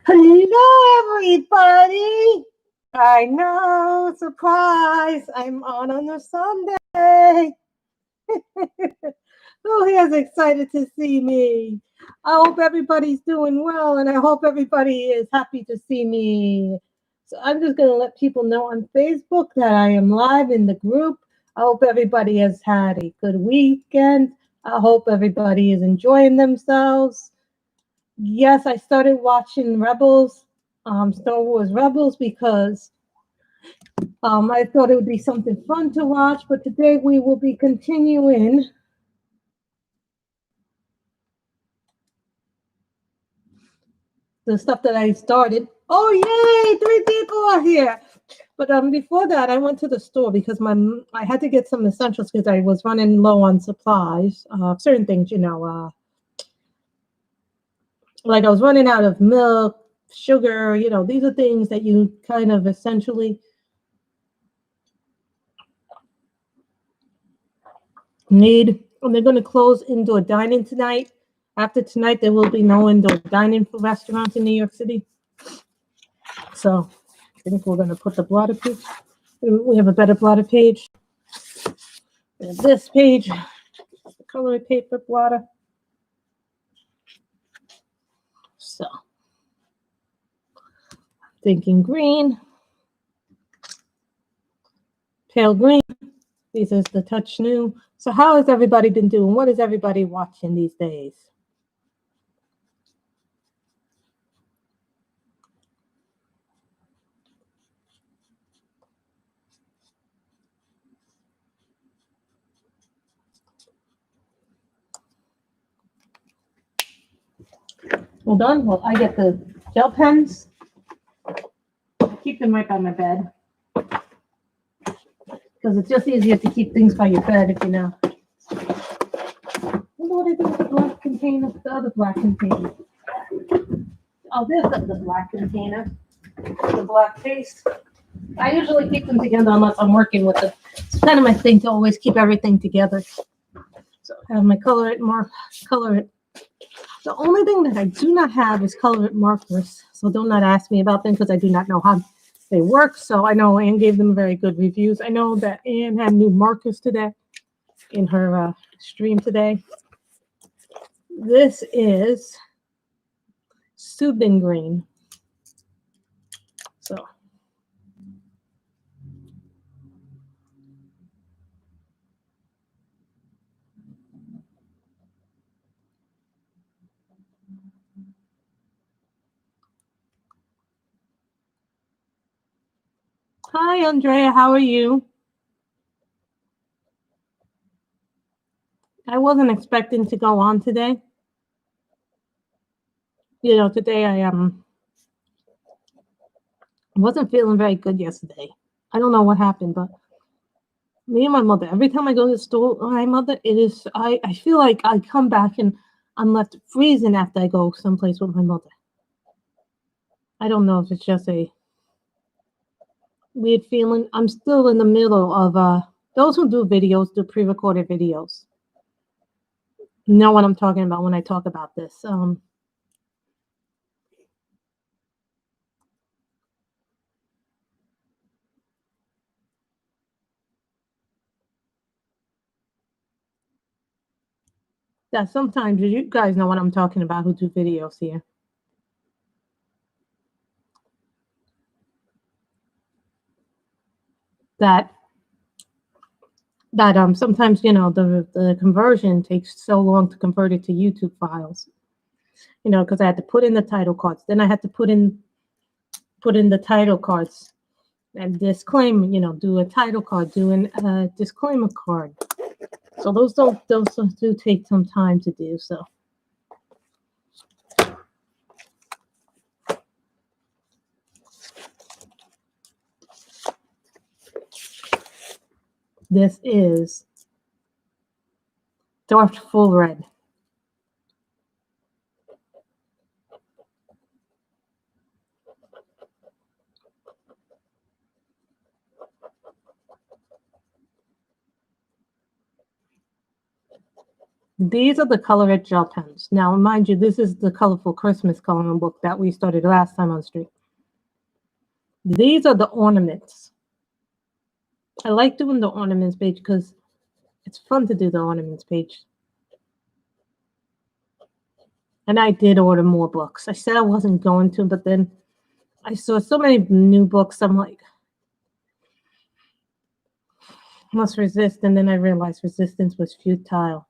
Hello, everybody. I know, surprise. I'm on a Sunday. Who is excited to see me? I hope everybody's doing well, and I hope everybody is happy to see me. So I'm just going to let people know on Facebook that I am live in the group. I hope everybody has had a good weekend. I hope everybody is enjoying themselves. Yes, I started watching Rebels, Star Wars Rebels, because I thought it would be something fun to watch. But today we will be continuing the stuff that I started. Oh, yay! 3 people are here. But before that, I went to the store because I had to get some essentials because I was running low on supplies. Certain things, like I was running out of milk, sugar. These are things that you kind of essentially need. And they're going to close indoor dining tonight. After tonight, there will be no indoor dining for restaurants in New York City. So I think we're going to put the blotter page. We have a better blotter page. And this page, the colored paper blotter. So thinking green, pale green. This is the touch new. So how has everybody been doing? What is everybody watching these days? Hold on. Well, I get the gel pens. I keep them right by my bed because it's just easier to keep things by your bed if you know. I wonder what I do with the black container, the other black container. Oh, there's the black container, the black paste. I usually keep them together unless I'm working with them. It's kind of my thing to always keep everything together. So I have my color it. The only thing that I do not have is color it markers. So do not ask me about them because I do not know how they work. So I know Anne gave them very good reviews. I know that Anne had new markers today in her stream today. This is Subin green. So hi, Andrea. How are you? I wasn't expecting to go on today. Today I wasn't feeling very good yesterday. I don't know what happened, but me and my mother, every time I go to the store with my mother, I feel like I come back and I'm left freezing after I go someplace with my mother. I don't know if it's just a weird feeling. I'm still in the middle of those who do videos, do pre-recorded videos. Know what I'm talking about when I talk about this. That sometimes you guys know what I'm talking about who do videos here. That sometimes the conversion takes so long to convert it to YouTube files. Because I had to put in the title cards. Then I had to put in the title cards and disclaim. Do a title card, do a disclaimer card. So those do take some time to do. So. This is dark full red. These are the Color It gel pens. Now, mind you, this is the colorful Christmas coloring book that we started last time on stream. These are the ornaments. I like doing the ornaments page because it's fun to do the ornaments page. And I did order more books. I said I wasn't going to, but then I saw so many new books. I'm like, must resist. And then I realized resistance was futile.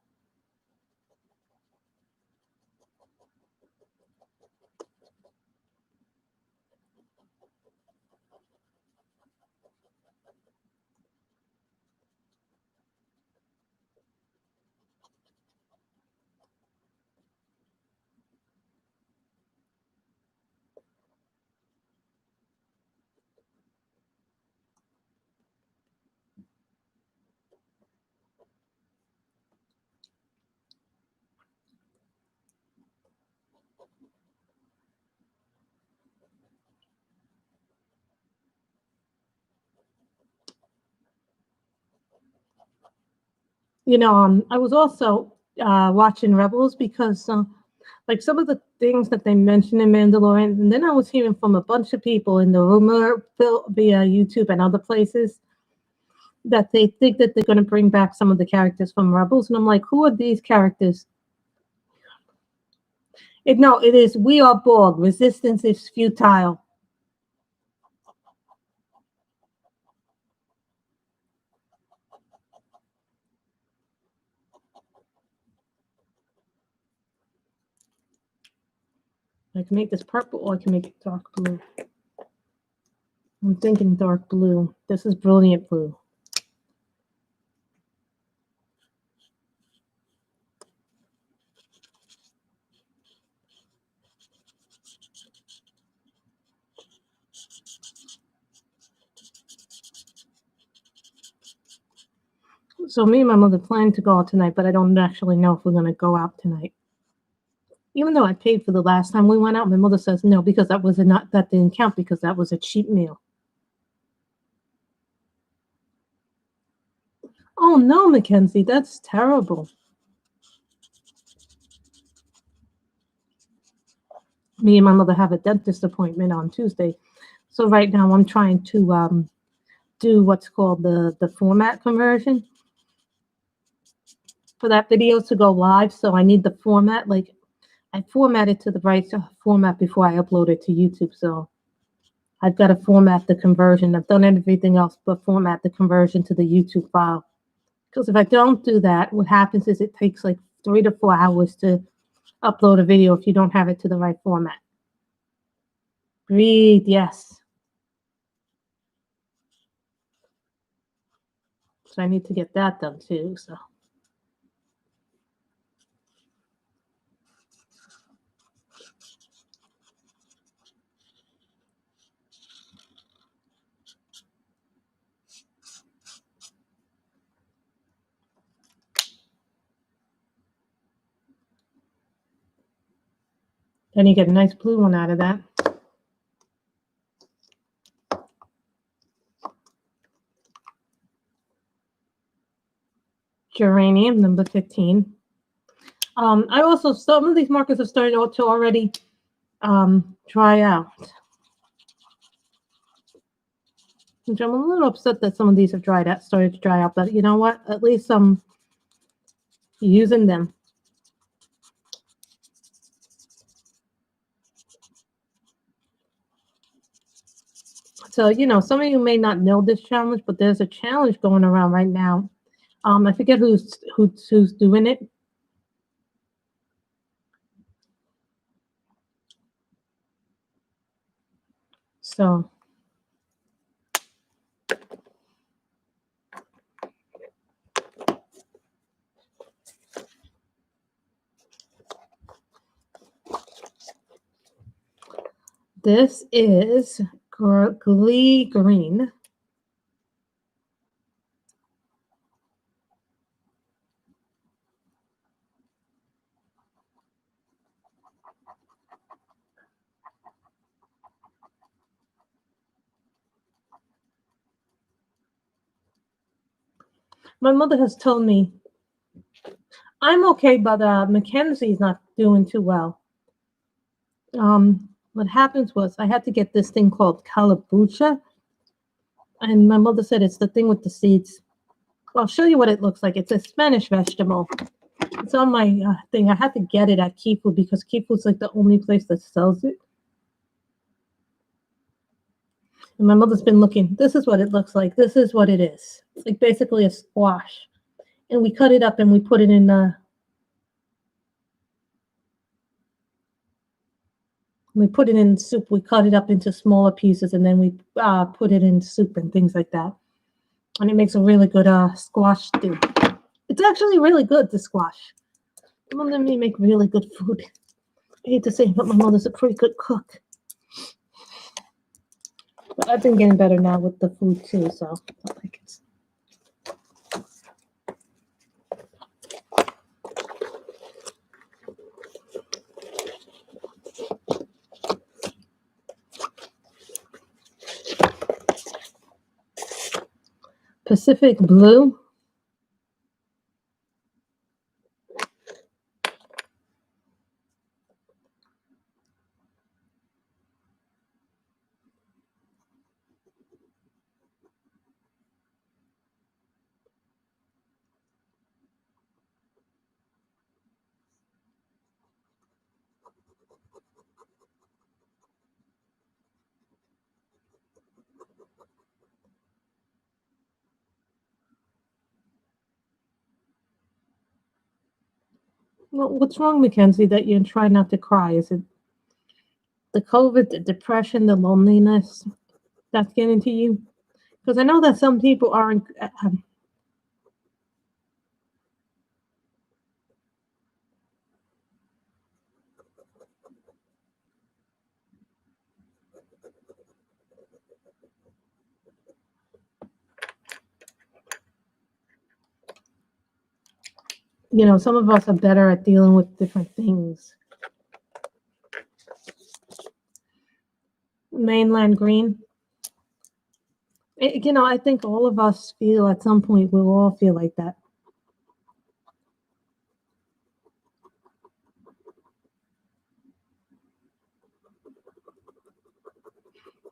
I was also watching Rebels because, like, some of the things that they mentioned in Mandalorian, and then I was hearing from a bunch of people in the rumor via YouTube and other places that they think that they're going to bring back some of the characters from Rebels, and I'm like, who are these characters? No, it is We Are Borg. Resistance is futile. I can make this purple or I can make it dark blue. I'm thinking dark blue. This is brilliant blue. So me and my mother plan to go out tonight, but I don't actually know if we're going to go out tonight. Even though I paid for the last time we went out, my mother says no because that didn't count because that was a cheap meal. Oh no, Mackenzie, that's terrible. Me and my mother have a dentist appointment on Tuesday, so right now I'm trying to do what's called the format conversion for that video to go live. So I need the format, like I format it to the right format before I upload it to YouTube. So I've got to format the conversion. I've done everything else but format the conversion to the YouTube file. Because if I don't do that, what happens is it takes like 3 to 4 hours to upload a video if you don't have it to the right format. Breathe, yes. So I need to get that done too. So. Then you get a nice blue one out of that. Geranium, number 15. I also, some of these markers are starting to already dry out. Which I'm a little upset that some of these have started to dry out, but you know what? At least I'm using them. So, some of you may not know this challenge, but there's a challenge going around right now. I forget who's doing it. So this is Glee Green. My mother has told me I'm okay, but Mackenzie's not doing too well. What happens was I had to get this thing called calabucha, and my mother said it's the thing with the seeds. I'll show you what it looks like. It's a Spanish vegetable. It's on my thing. I had to get it at Kifu because Kifu's like the only place that sells it. And my mother's been looking. This is what it looks like. This is what it is. It's like basically a squash. And we cut it up and we put it in soup. We cut it up into smaller pieces and then we put it in soup and things like that. And it makes a really good squash stew. It's actually really good, the squash. My mother and me make really good food. I hate to say it, but my mother's a pretty good cook. But I've been getting better now with the food too, so I like it. Pacific Blue. Well, what's wrong, Mackenzie, that you try not to cry? Is it the COVID, the depression, the loneliness that's getting to you? Because I know that some people aren't. Some of us are better at dealing with different things. Mainland green. I think all of us feel at some point we'll all feel like that.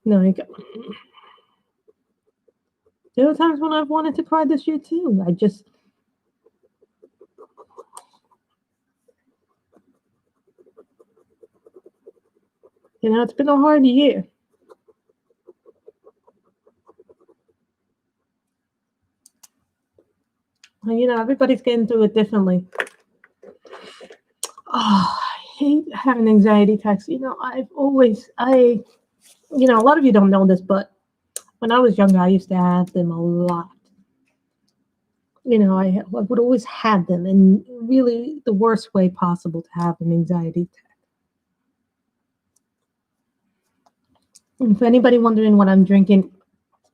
No, there were times when I've wanted to cry this year too. It's been a hard year. And, everybody's getting through it differently. Oh, I hate having anxiety attacks. A lot of you don't know this, but when I was younger, I used to have them a lot. I would always have them, and really the worst way possible to have an anxiety attack. And if anybody wondering what I'm drinking,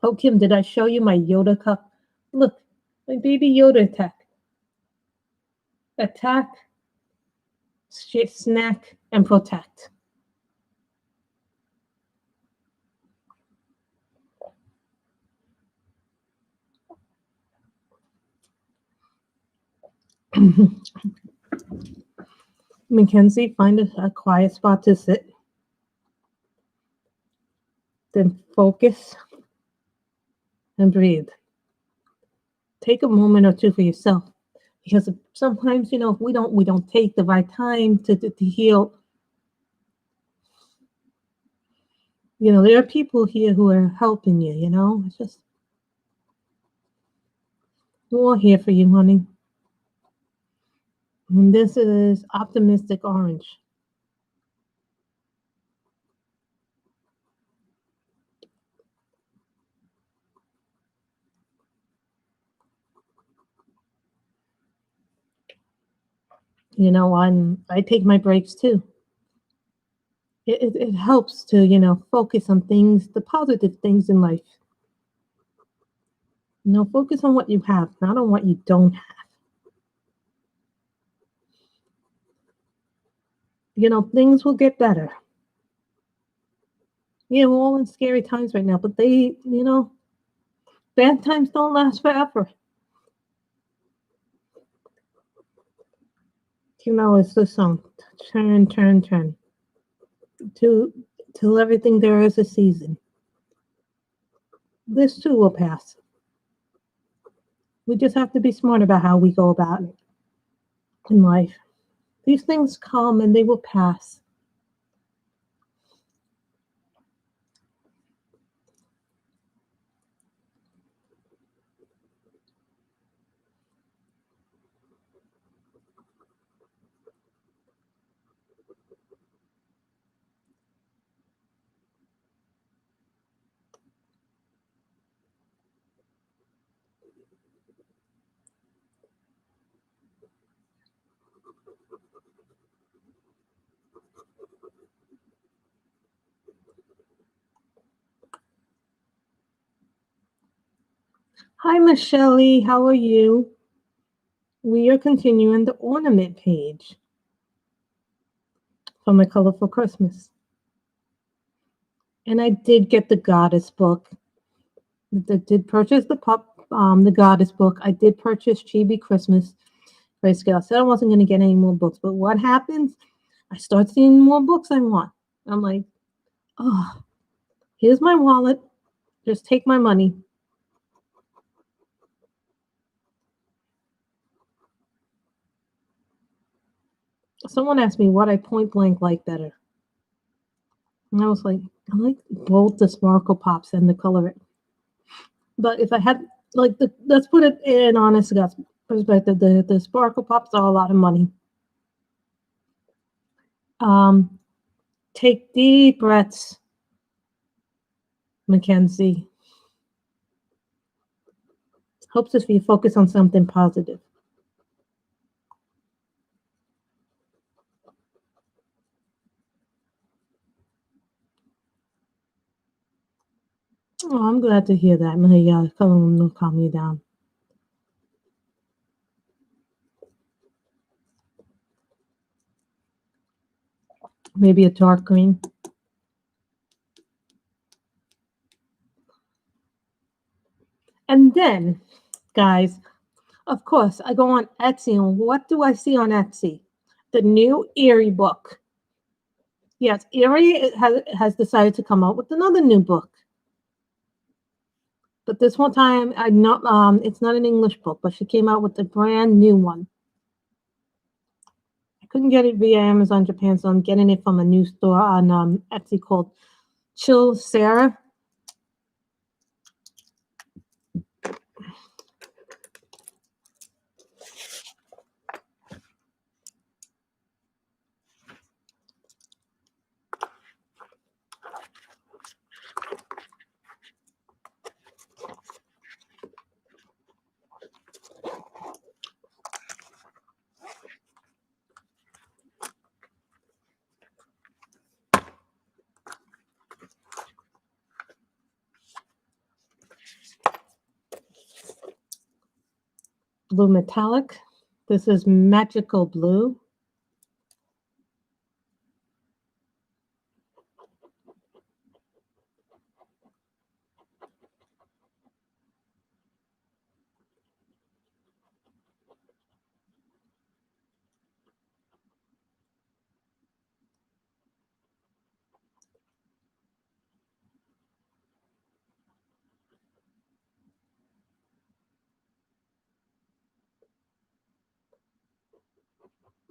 oh, Kim, did I show you my Yoda cup? Look, my baby Yoda attack. Attack, snack, and protect. Mackenzie, find a quiet spot to sit. Then focus and breathe. Take a moment or two for yourself, because sometimes if we don't take the right time to heal. There are people here who are helping you. It's just we're all here for you, honey. And this is optimistic orange. I take my breaks too. It helps to focus on things, the positive things in life. Focus on what you have, not on what you don't have. Things will get better. Yeah, we're all in scary times right now, but bad times don't last forever. You know, it's the song. Turn, turn, turn. To till everything there is a season. This too will pass. We just have to be smart about how we go about it in life. These things come and they will pass. Hi, Michelle. How are you? We are continuing the ornament page from A Colorful Christmas. And I did get the Goddess book. I did purchase the Goddess book. I did purchase Chibi Christmas Grayscale. I said I wasn't going to get any more books, but what happens? I start seeing more books I want. I'm like, oh, here's my wallet. Just take my money. Someone asked me what I point blank like better. And I was like, I like both the Sparkle Pops and the Color It. But if I had, like, let's put it in honest to God's perspective, the Sparkle Pops are a lot of money. Take deep breaths, Mackenzie. Helps if you focus on something positive. Oh, I'm glad to hear that. My color will calm you down. Maybe a dark green. And then, guys, of course, I go on Etsy, and what do I see on Etsy? The new Erie book. Yes, Erie has decided to come out with another new book. But this one time, I not it's not an English book, but she came out with a brand new one. I couldn't get it via Amazon Japan, so I'm getting it from a new store on Etsy called Chill Sarah. Blue metallic. This is magical blue.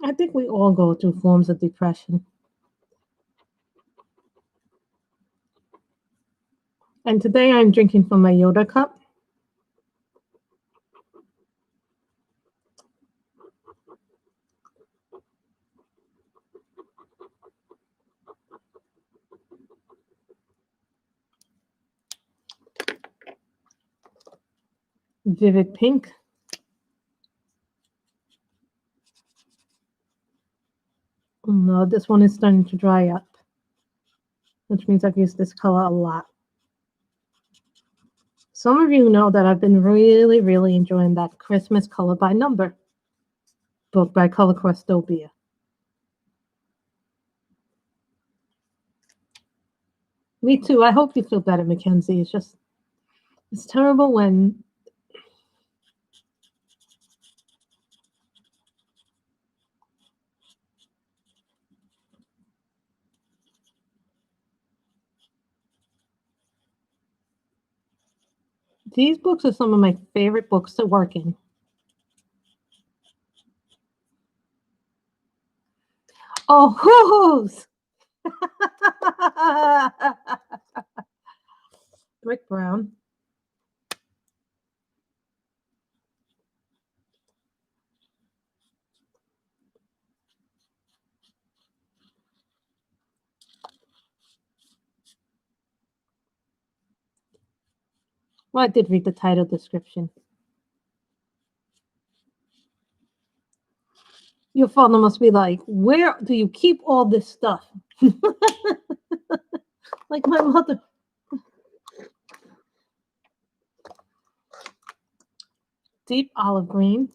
I think we all go through forms of depression. And today I'm drinking from my Yoda cup. Vivid pink. No, this one is starting to dry up, which means I've used this color a lot. Some of you know that I've been really, really enjoying that Christmas Color by Number book by Color Crustopia. Me too. I hope you feel better, Mackenzie. It's terrible when These books are some of my favorite books to work in. Oh, hoo-hoos! Brick brown. Well, I did read the title description. Your father must be like, where do you keep all this stuff? Like my mother. Deep olive green.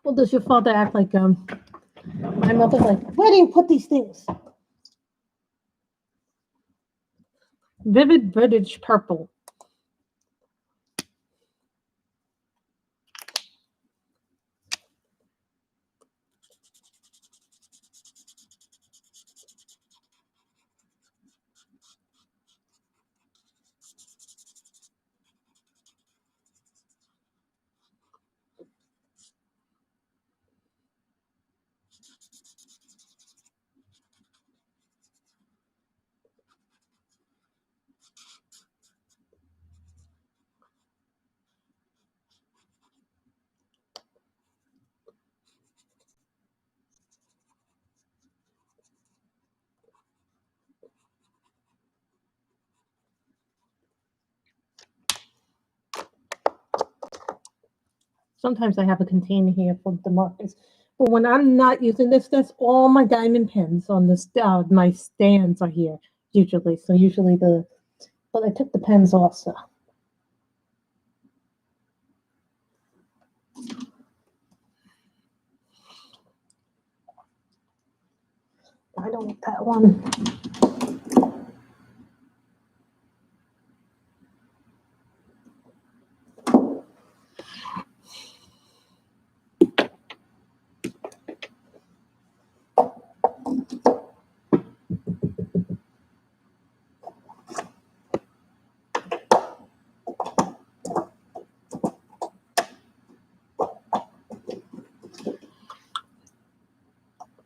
Well, does your father act like my mother's like, where do you put these things? Vivid British purple. Sometimes I have a container here for the markers. But when I'm not using this, that's all my diamond pens on this. My stands are here usually. So usually but I took the pens also. I don't want that one.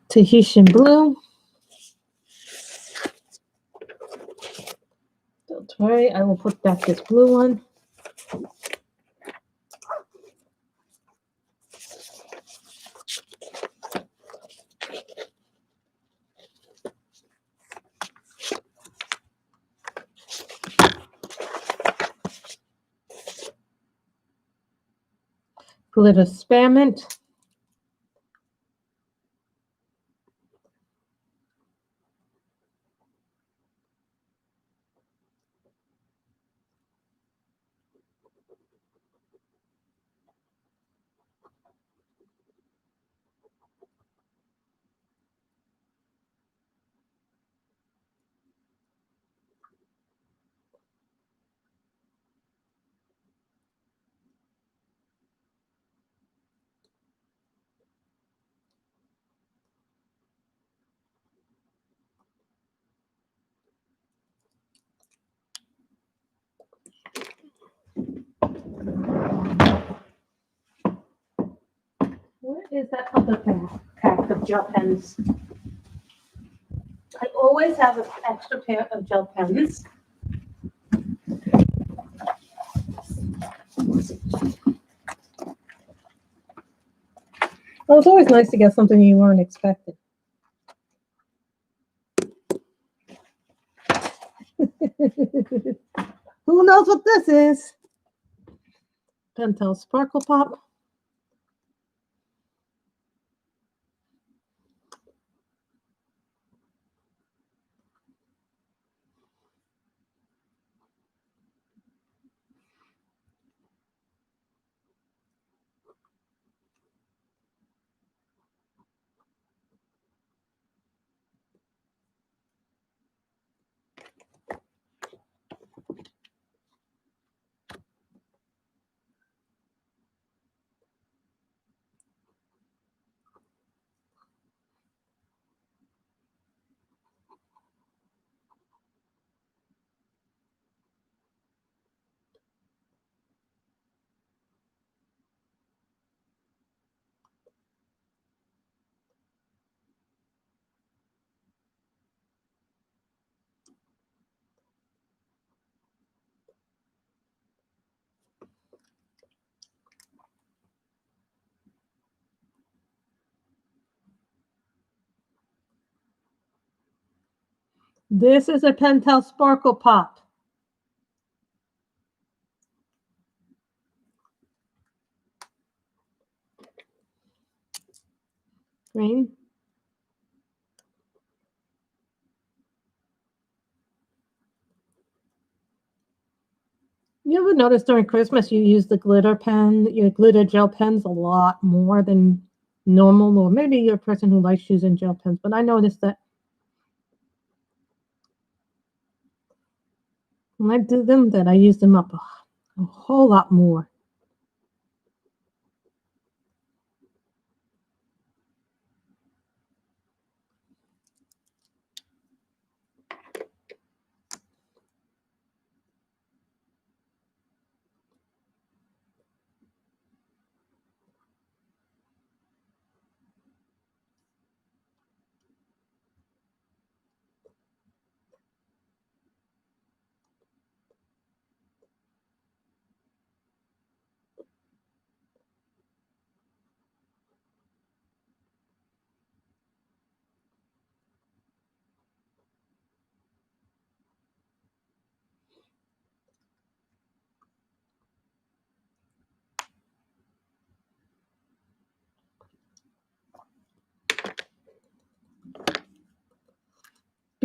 Tahitian blue. Don't worry, I will put back this blue one. Glitter spearmint. Where is that other pack of gel pens? I always have an extra pair of gel pens. Well, it's always nice to get something you weren't expecting. Who knows what this is? Pentel Sparkle Pop. This is a Pentel Sparkle Pop. Green. You ever notice during Christmas you use the glitter pen, your glitter gel pens a lot more than normal, or maybe you're a person who likes using gel pens, but I noticed that when I do them, that I use them up a whole lot more.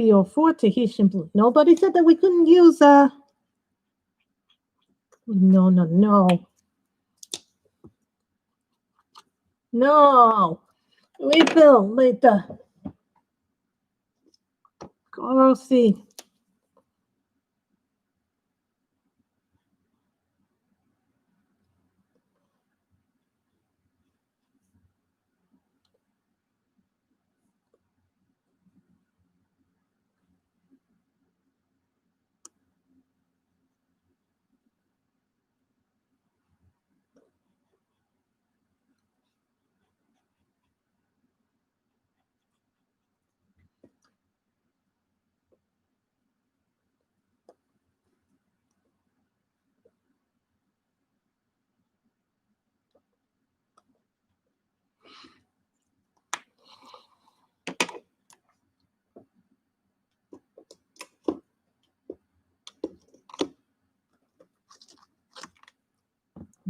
BO4 Tahitian blue. Nobody said that we couldn't use no, no, no. No. Refill later. Coral Sea.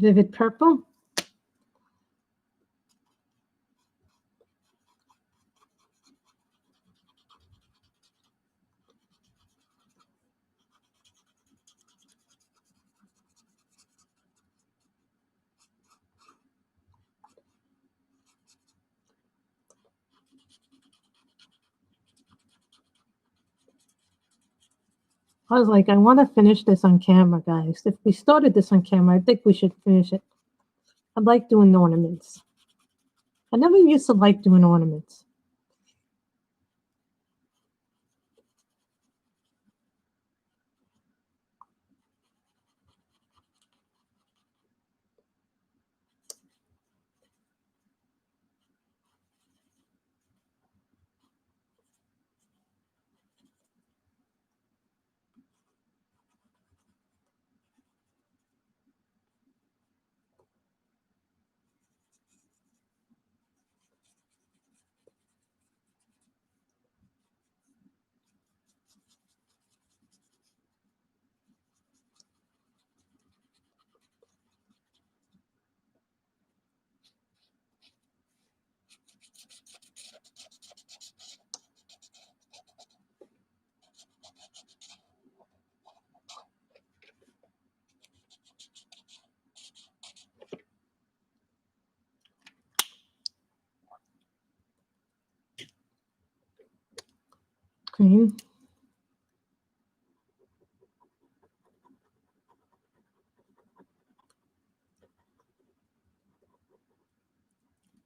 Vivid purple. I was like, I want to finish this on camera, guys. If we started this on camera, I think we should finish it. I like doing ornaments. I never used to like doing ornaments. Green.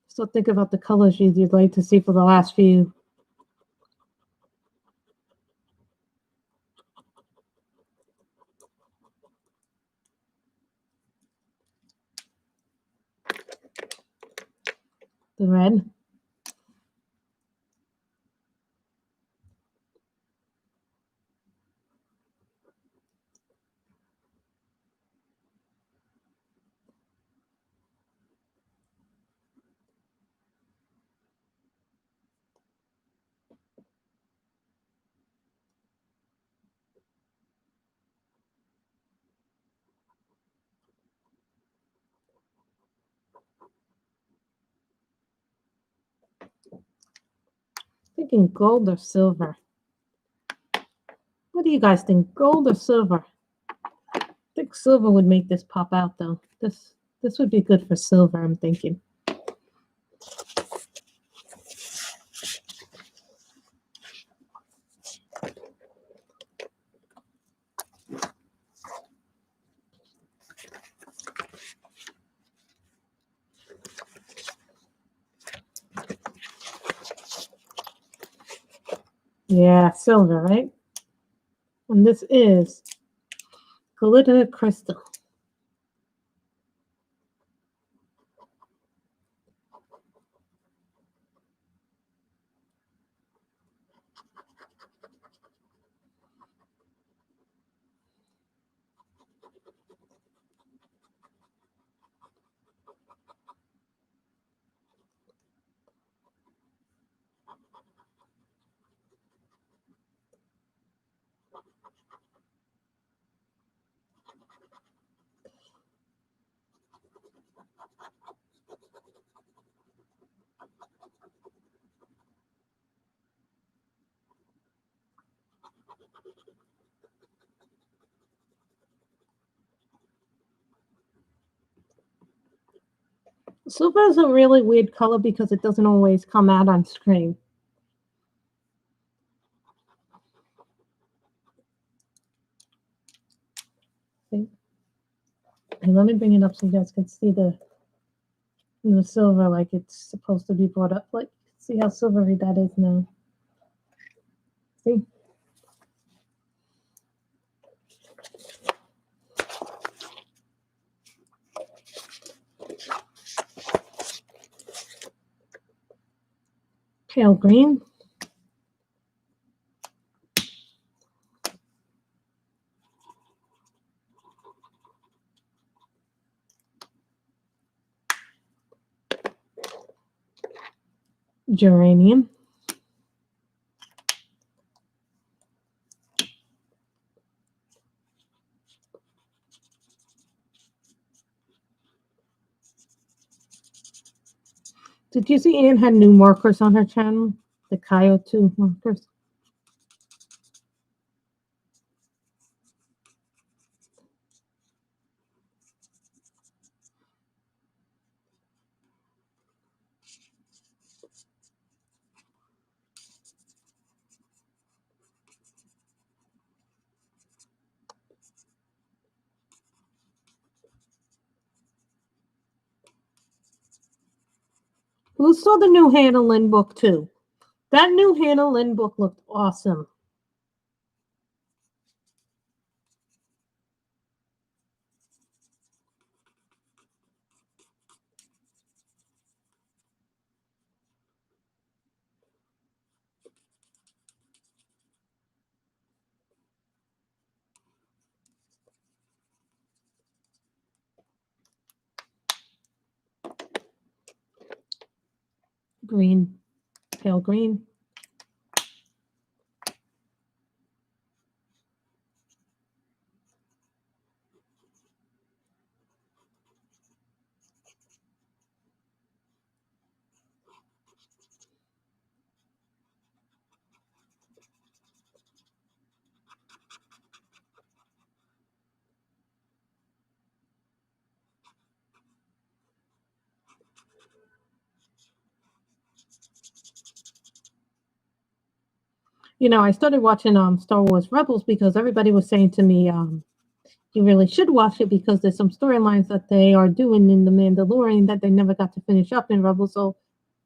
So think about the colors you'd like to see for the last few. The red. thinking gold or silver. What do you guys think? Gold or silver? I think silver would make this pop out though. This would be good for silver, I'm thinking. Yeah, silver, right? And this is glitter crystal. Silver is a really weird color because it doesn't always come out on screen. See? And let me bring it up so you guys can see the silver like it's supposed to be brought up. Like, see how silvery that is now. See? Pale green. Geranium. Did you see Anne had new markers on her channel? The Coyote markers. Who saw the new Hannah Lynn book too? That new Hannah Lynn book looked awesome. Green, pale green. You know, I started watching Star Wars Rebels because everybody was saying to me, you really should watch it because there's some storylines that they are doing in The Mandalorian that they never got to finish up in Rebels. So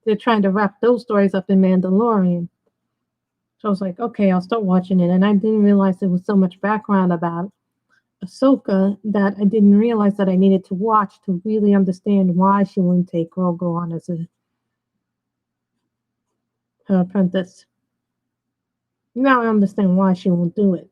they're trying to wrap those stories up in Mandalorian. So I was like, okay, I'll start watching it. And I didn't realize there was so much background about Ahsoka that I didn't realize that I needed to watch to really understand why she wouldn't take Grogu on as her apprentice. Now I understand why she won't do it.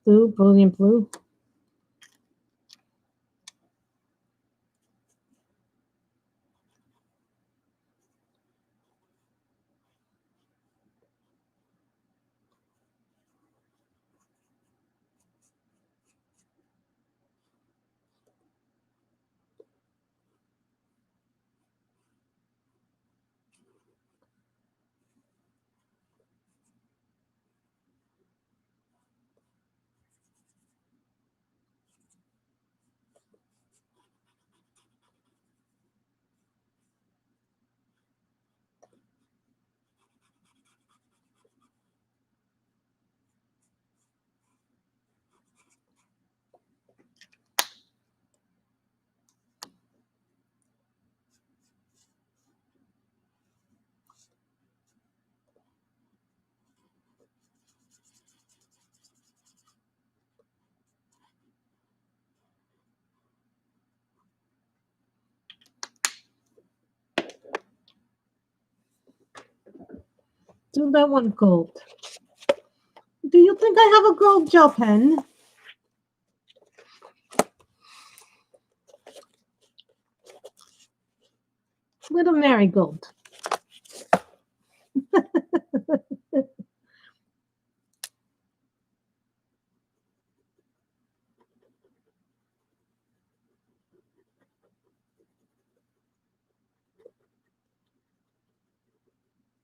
Blue, brilliant blue. Do that one gold. Do you think I have a gold gel pen? Little marigold.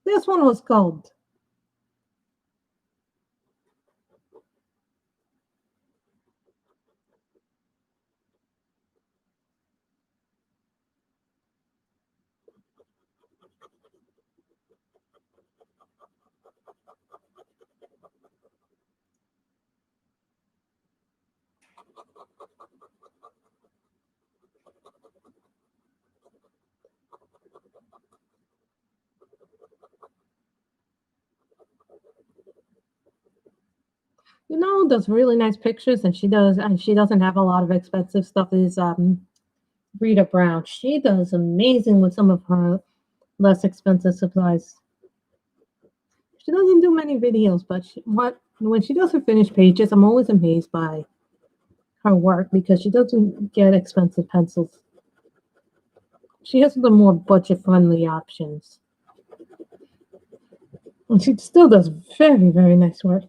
This one was gold. You know, does really nice pictures, and she doesn't have a lot of expensive stuff. Is Rita Brown. She does amazing with some of her less expensive supplies. She doesn't do many videos, but when she does her finished pages, I'm always amazed by her work because she doesn't get expensive pencils. She has the more budget-friendly options, and she still does very, very nice work.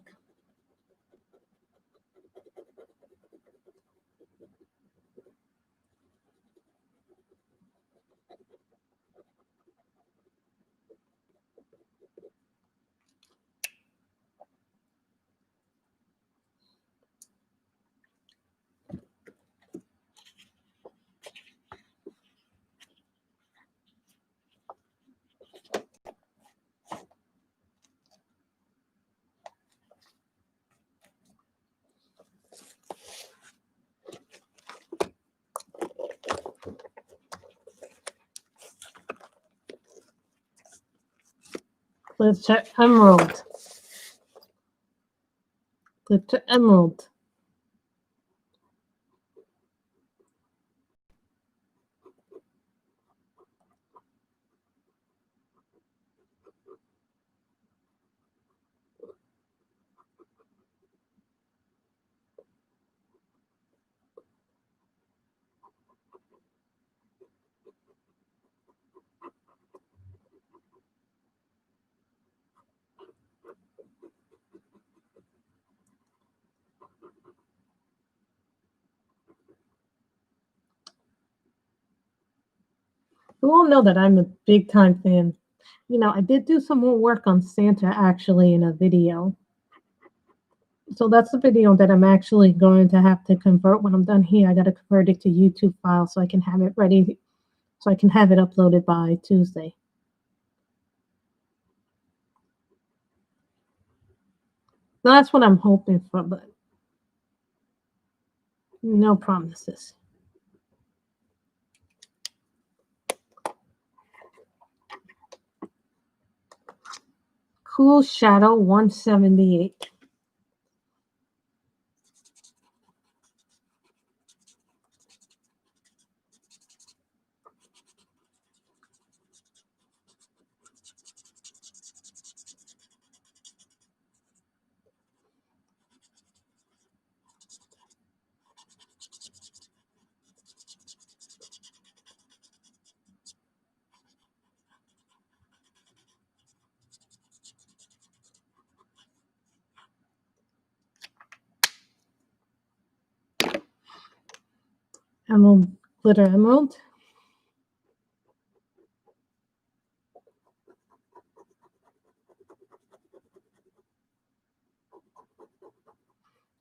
Glitter Emerald. Glitter Emerald. You all know that I'm a big time fan. You know, I did do some more work on Santa actually in a video. So that's the video that I'm actually going to have to convert when I'm done here. I got to convert it to YouTube file so I can have it ready, so I can have it uploaded by Tuesday. That's what I'm hoping for, but no promises. Cool Shadow 178. Emerald, Glitter Emerald.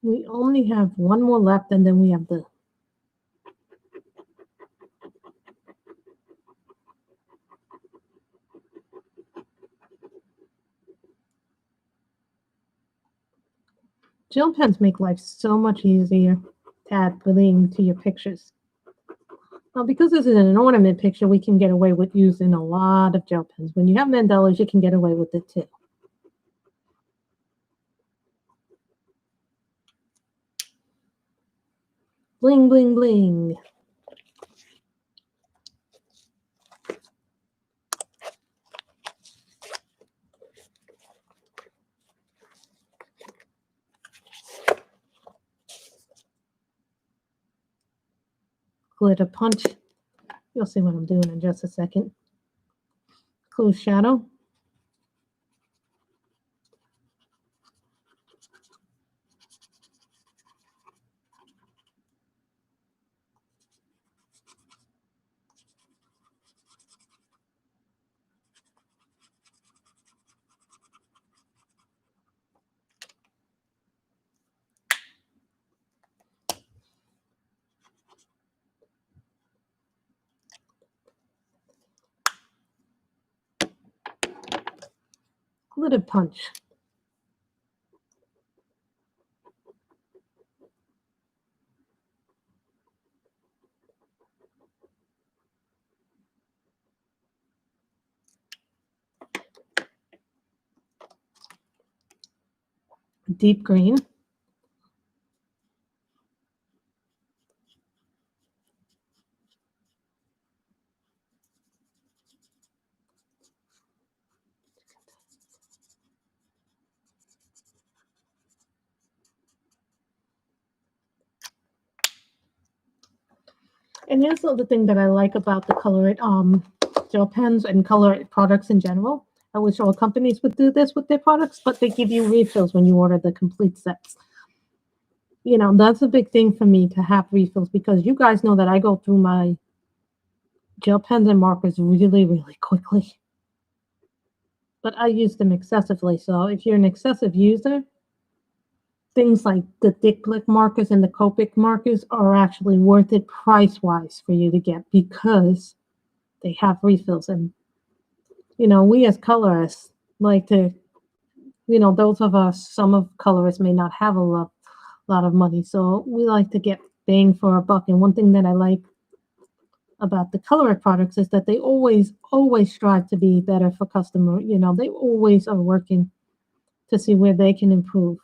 We only have one more left, and then we have the gel pens. Make life so much easier to add bling to your pictures. Now, because this is an ornament picture, we can get away with using a lot of gel pens. When you have mandalas, you can get away with it too. Bling, bling, bling. glitter punch. You'll see what I'm doing in just a second. Close shadow. Glitter punch. Deep green. And here's the other thing that I like about the Color gel pens and Color products in general. I wish all companies would do this with their products, but they give you refills when you order the complete sets. You know, that's a big thing for me to have refills because you guys know that I go through my gel pens and markers really, really quickly. But I use them excessively. So if you're an excessive user, things like the Dick Blick markers and the Copic markers are actually worth it price-wise for you to get because they have refills. And, you know, we as colorists like to, you know, those of us, some of colorists may not have a lot of money. So we like to get bang for our buck. And one thing that I like about the colorist products is that they always strive to be better for customer. You know, they always are working to see where they can improve.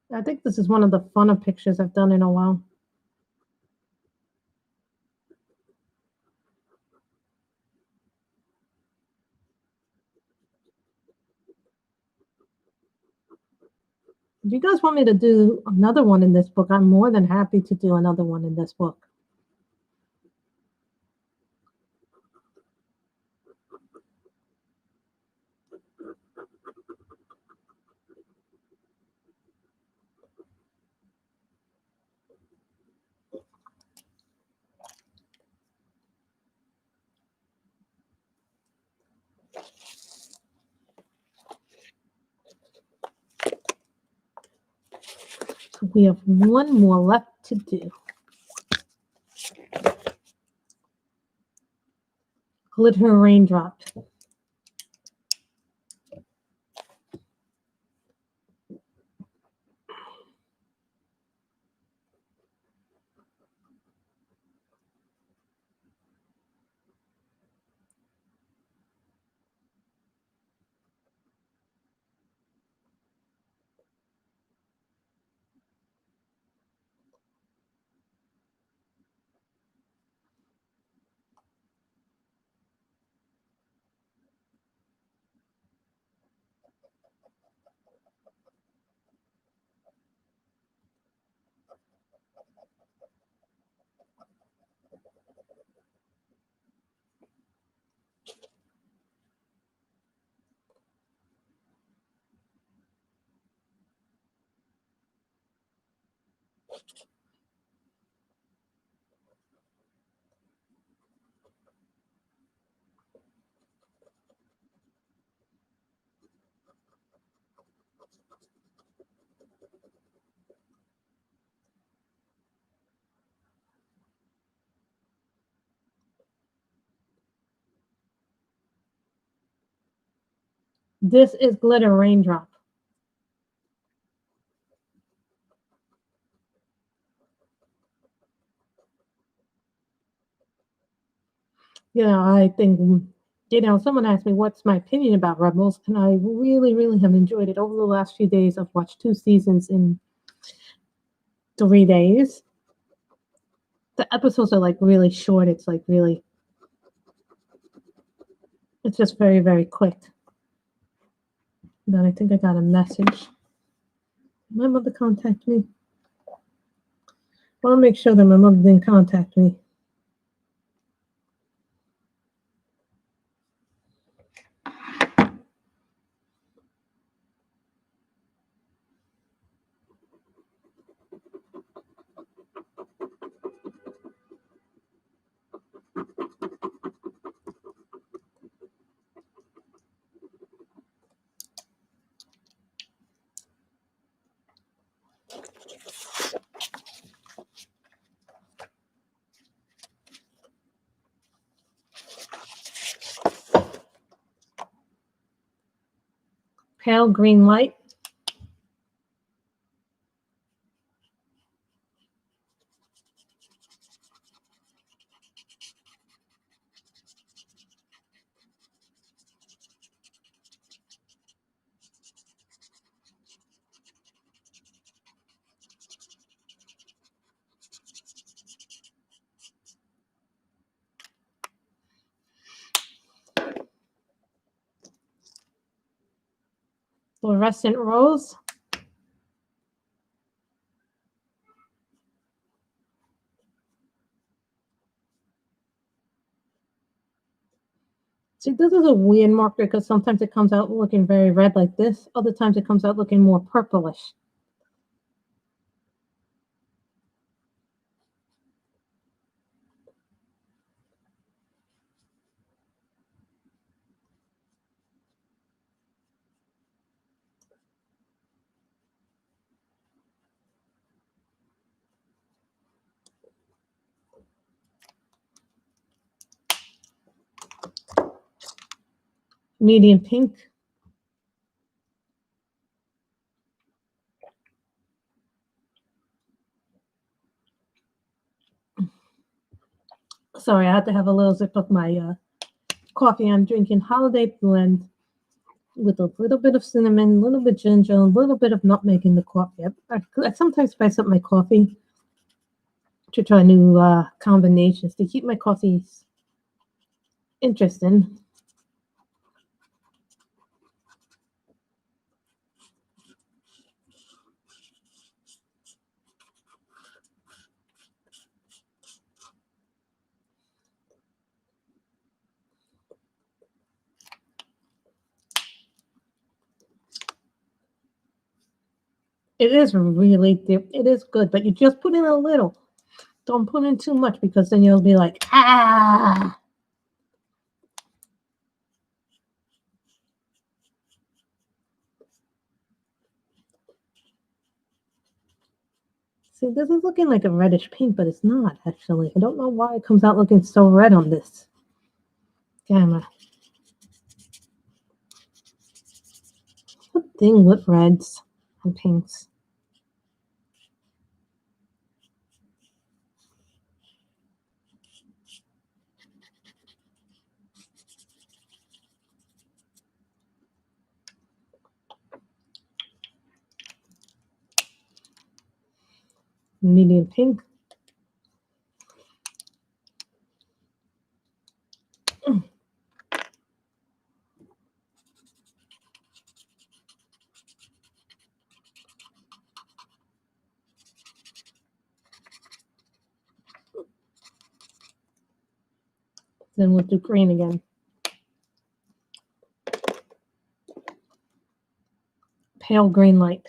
I think this is one of the funner pictures I've done in a while. If you guys want me to do another one in this book, I'm more than happy to do another one in this book. So we have one more left to do. Glitter raindrop. This is glitter raindrop. I think, someone asked me what's my opinion about Rebels, and I really, really have enjoyed it over the last few days. I've watched 2 seasons in 3 days. The episodes are like really short. It's like really, it's just very, very quick. But I think I got a message. My mother contacted me. I want to make sure that my mother didn't contact me. Pale green light. Fluorescent rose. See, this is a weird marker because sometimes it comes out looking very red like this. Other times it comes out looking more purplish. Medium pink. Sorry, I had to have a little sip of my coffee. I'm drinking Holiday Blend with a little bit of cinnamon, a little bit ginger, a little bit of nutmeg in the coffee. I sometimes spice up my coffee to try new combinations to keep my coffees interesting. It is really, it is good, but you just put in a little. Don't put in too much because then you'll be like, ah. See, this is looking like a reddish pink, but it's not actually. I don't know why it comes out looking so red on this camera. What thing with reds and pinks? Medium pink. Then we'll do green again. Pale green light.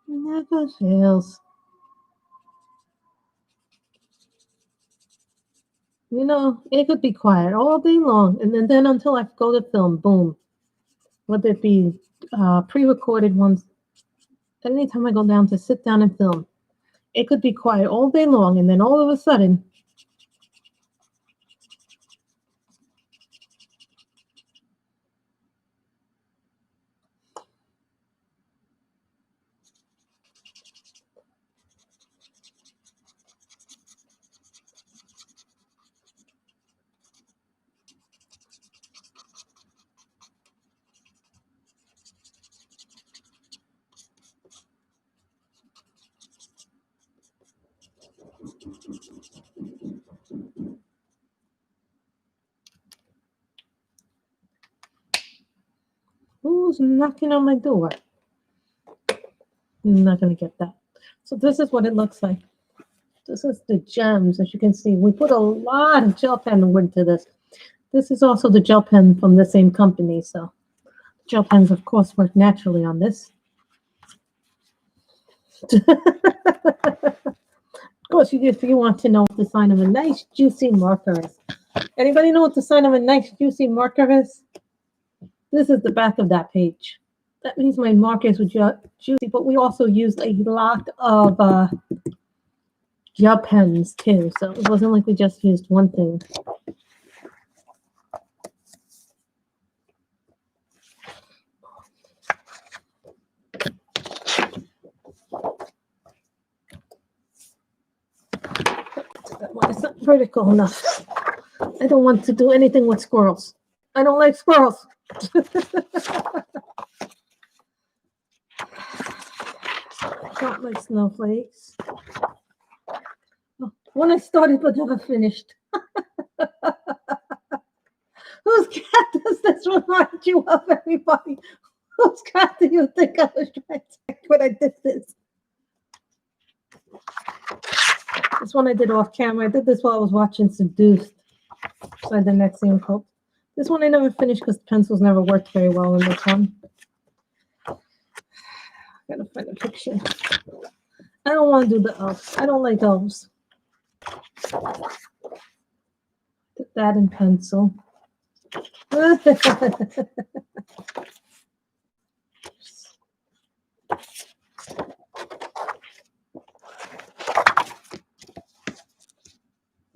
Never fails. It could be quiet all day long, and then until I go to film, boom. Whether it be pre-recorded ones, anytime I go down to sit down and film, it could be quiet all day long, and then all of a sudden, Who's knocking on my door? I'm not going to get that. So this is what it looks like. This is the gems. As you can see, we put a lot of gel pen into this. This is also the gel pen from the same company. So gel pens, of course, work naturally on this. Of course, if you want to know what the sign of a nice juicy marker is. Anybody know what the sign of a nice juicy marker is? This is the back of that page. That means my markers were juicy, but we also used a lot of gel pens too. So it wasn't like we just used one thing. It's not vertical enough. I don't want to do anything with squirrels. I don't like squirrels. Not like snowflakes. One I started but never finished. Whose cat does this remind you of, everybody? Whose cat do you think I was trying to take when I did this? This one I did off camera. I did this while I was watching Seduced. So I did Nexium Cult. This one I never finished because the pencils never worked very well in this one. Gotta find a picture. I don't want to do the elves. I don't like elves. Put that in pencil.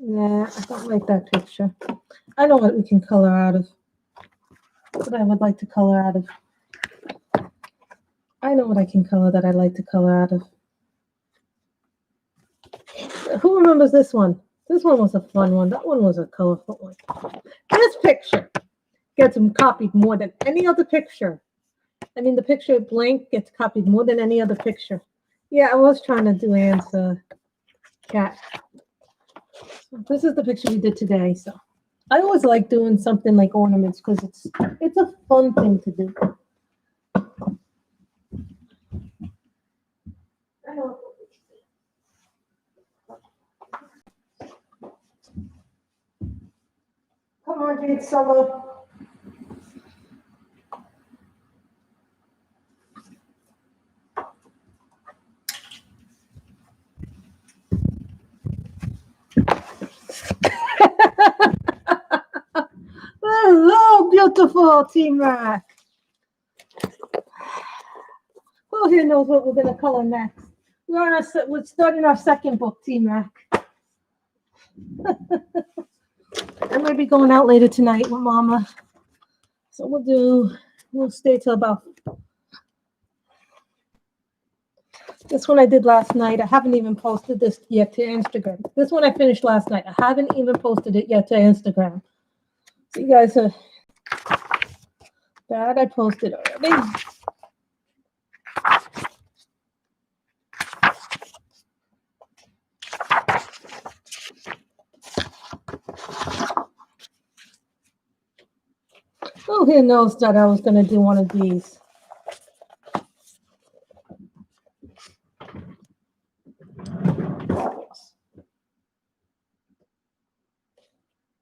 Nah, I don't like that picture. I know what we can color out of. What I would like to color out of. I know what I can color that I like to color out of. Who remembers this one? This one was a fun one. That one was a colorful one. This picture gets copied more than any other picture. I mean, the picture blank gets copied more than any other picture. Yeah, I was trying to do Anne's cat. This is the picture we did today. So I always like doing something like ornaments because it's a fun thing to do. I know. Come on, Jade Solo. Hello, beautiful Team Rack. Who here knows what we're going to color next? We're starting our second book, Team Rack. I might be going out later tonight with Mama. So we'll stay till about. This one I did last night. I haven't even posted this yet to Instagram. This one I finished last night. I haven't even posted it yet to Instagram. So you guys are bad. I posted already. Who here knows that I was going to do one of these?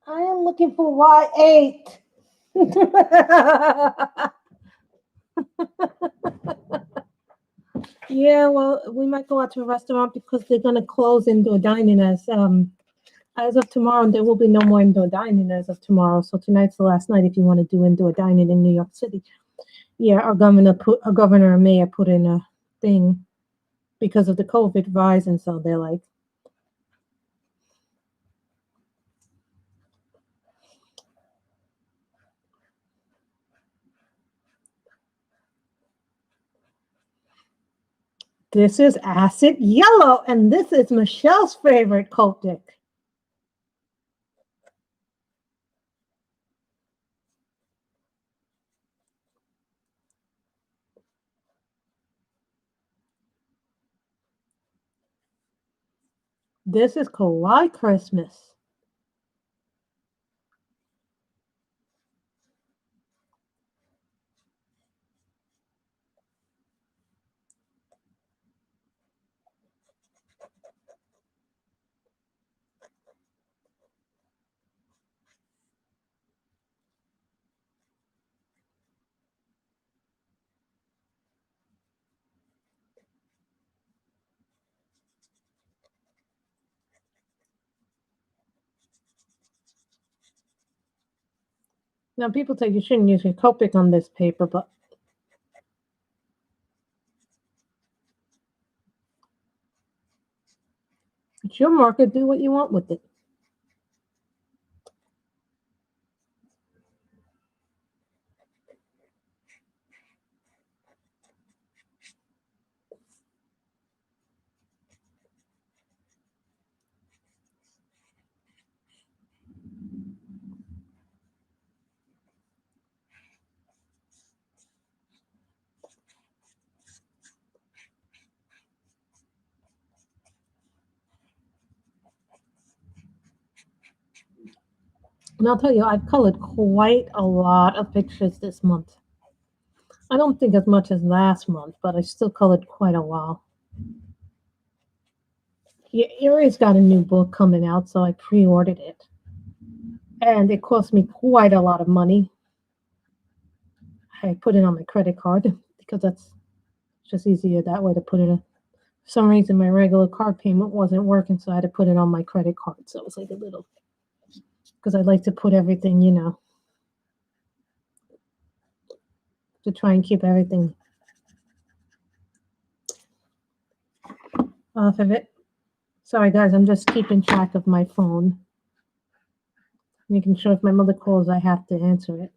I am looking for Y8. Yeah, well, we might go out to a restaurant because they're going to close indoor dining as of tomorrow. There will be no more indoor dining as of tomorrow. So tonight's the last night if you want to do indoor dining in New York City. Yeah, our governor and mayor put in a thing because of the COVID rise, and so they're like, this is acid yellow, and this is Michelle's favorite Copic. This is Kawaii Christmas. Now, people say you shouldn't use your Copic on this paper, but it's your marker. Do what you want with it. And I'll tell you, I've colored quite a lot of pictures this month. I don't think as much as last month, but I still colored quite a while. Yeah, Erie's got a new book coming out, so I pre-ordered it. And it cost me quite a lot of money. I put it on my credit card because that's just easier that way to put it in. For some reason, my regular card payment wasn't working, so I had to put it on my credit card. So it was like a little, because I like to put everything, to try and keep everything off of it. Sorry, guys, I'm just keeping track of my phone, making sure if my mother calls, I have to answer it.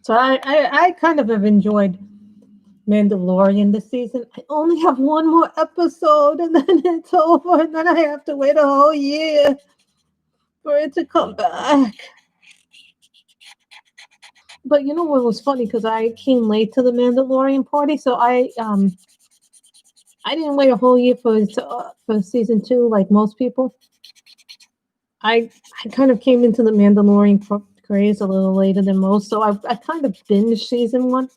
So I kind of have enjoyed Mandalorian this season. I only have one more episode and then it's over, and then I have to wait a whole year for it to come back. But you know what was funny? Because I came late to the Mandalorian party, so I didn't wait a whole year for season 2 like most people. I kind of came into the Mandalorian craze a little later than most, so I kind of binged season 1.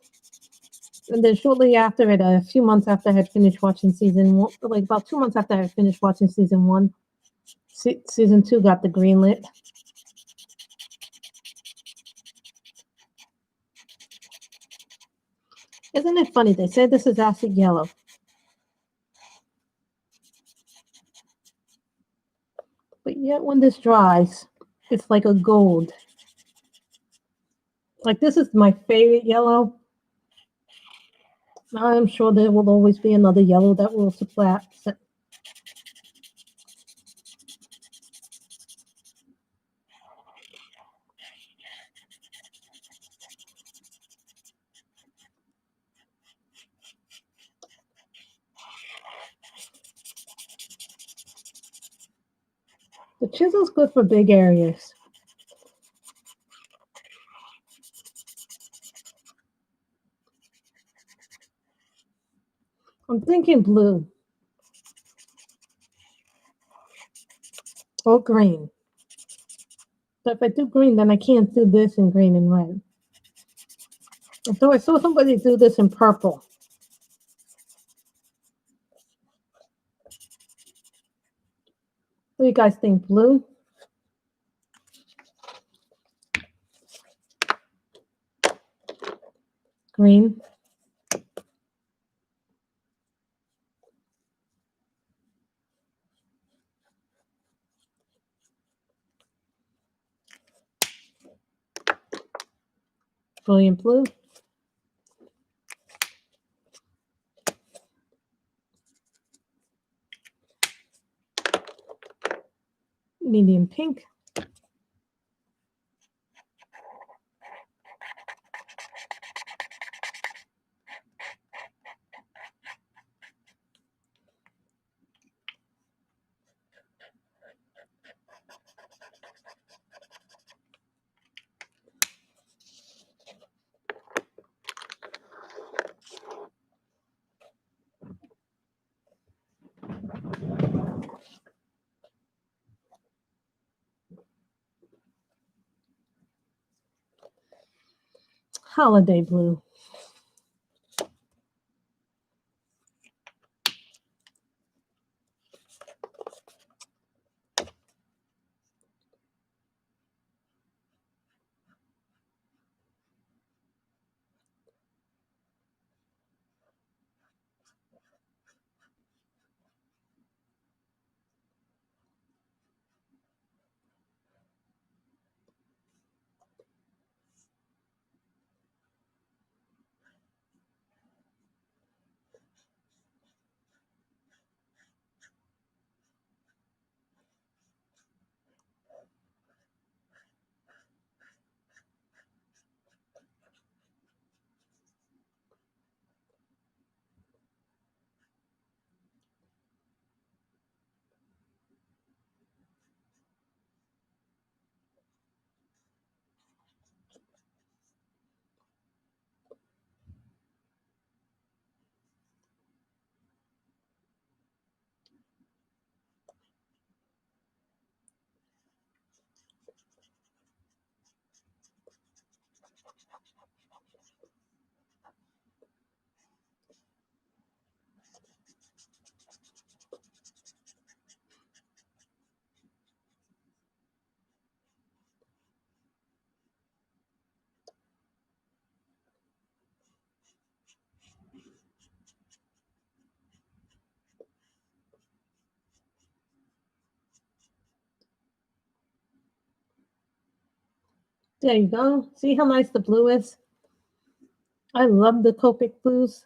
And then shortly after it, a few months after I had finished watching season 1, like about 2 months after I had finished watching season 1, season 2 got the green lit. Isn't it funny? They said this is acid yellow. But yet when this dries, it's like a gold. Like this is my favorite yellow. I'm sure there will always be another yellow that will supplant. The chisel's good for big areas. I'm thinking blue or green. But if I do green, then I can't do this in green and red. So I saw somebody do this in purple. What do you guys think? Blue? Green? Brilliant blue. Medium pink. Holiday blue. There you go. See how nice the blue is? I love the Copic blues.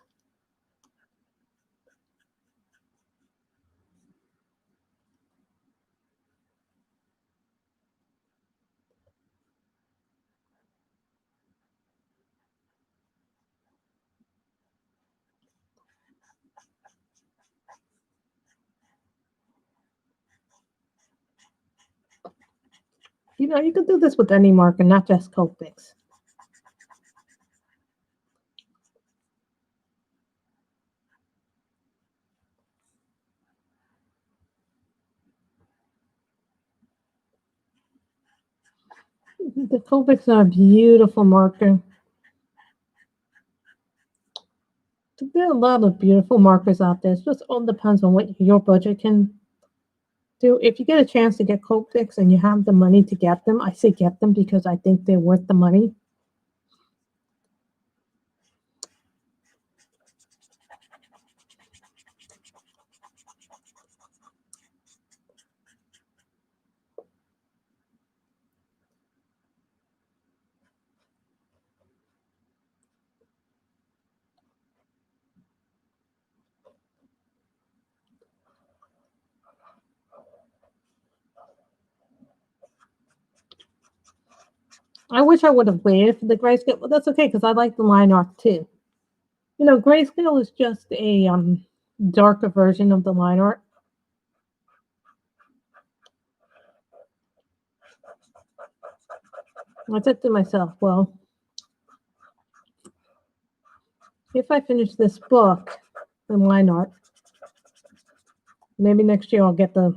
You know, you could do this with any marker, not just Copics. The Copics are a beautiful marker. There are a lot of beautiful markers out there. It just all depends on what your budget can do. If you get a chance to get Copics and you have the money to get them, I say get them because I think they're worth the money. I wish I would have waited for the grayscale, but that's okay because I like the line art too. You know, grayscale is just a darker version of the line art. I said to myself, well, if I finish this book, the line art, maybe next year I'll get the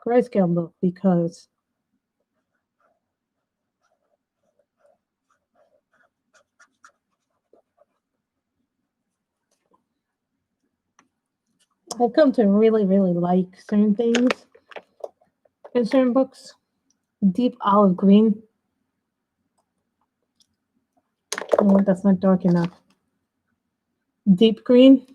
grayscale book because I've come to really, really like certain things in certain books. Deep olive green. Oh, that's not dark enough. Deep green.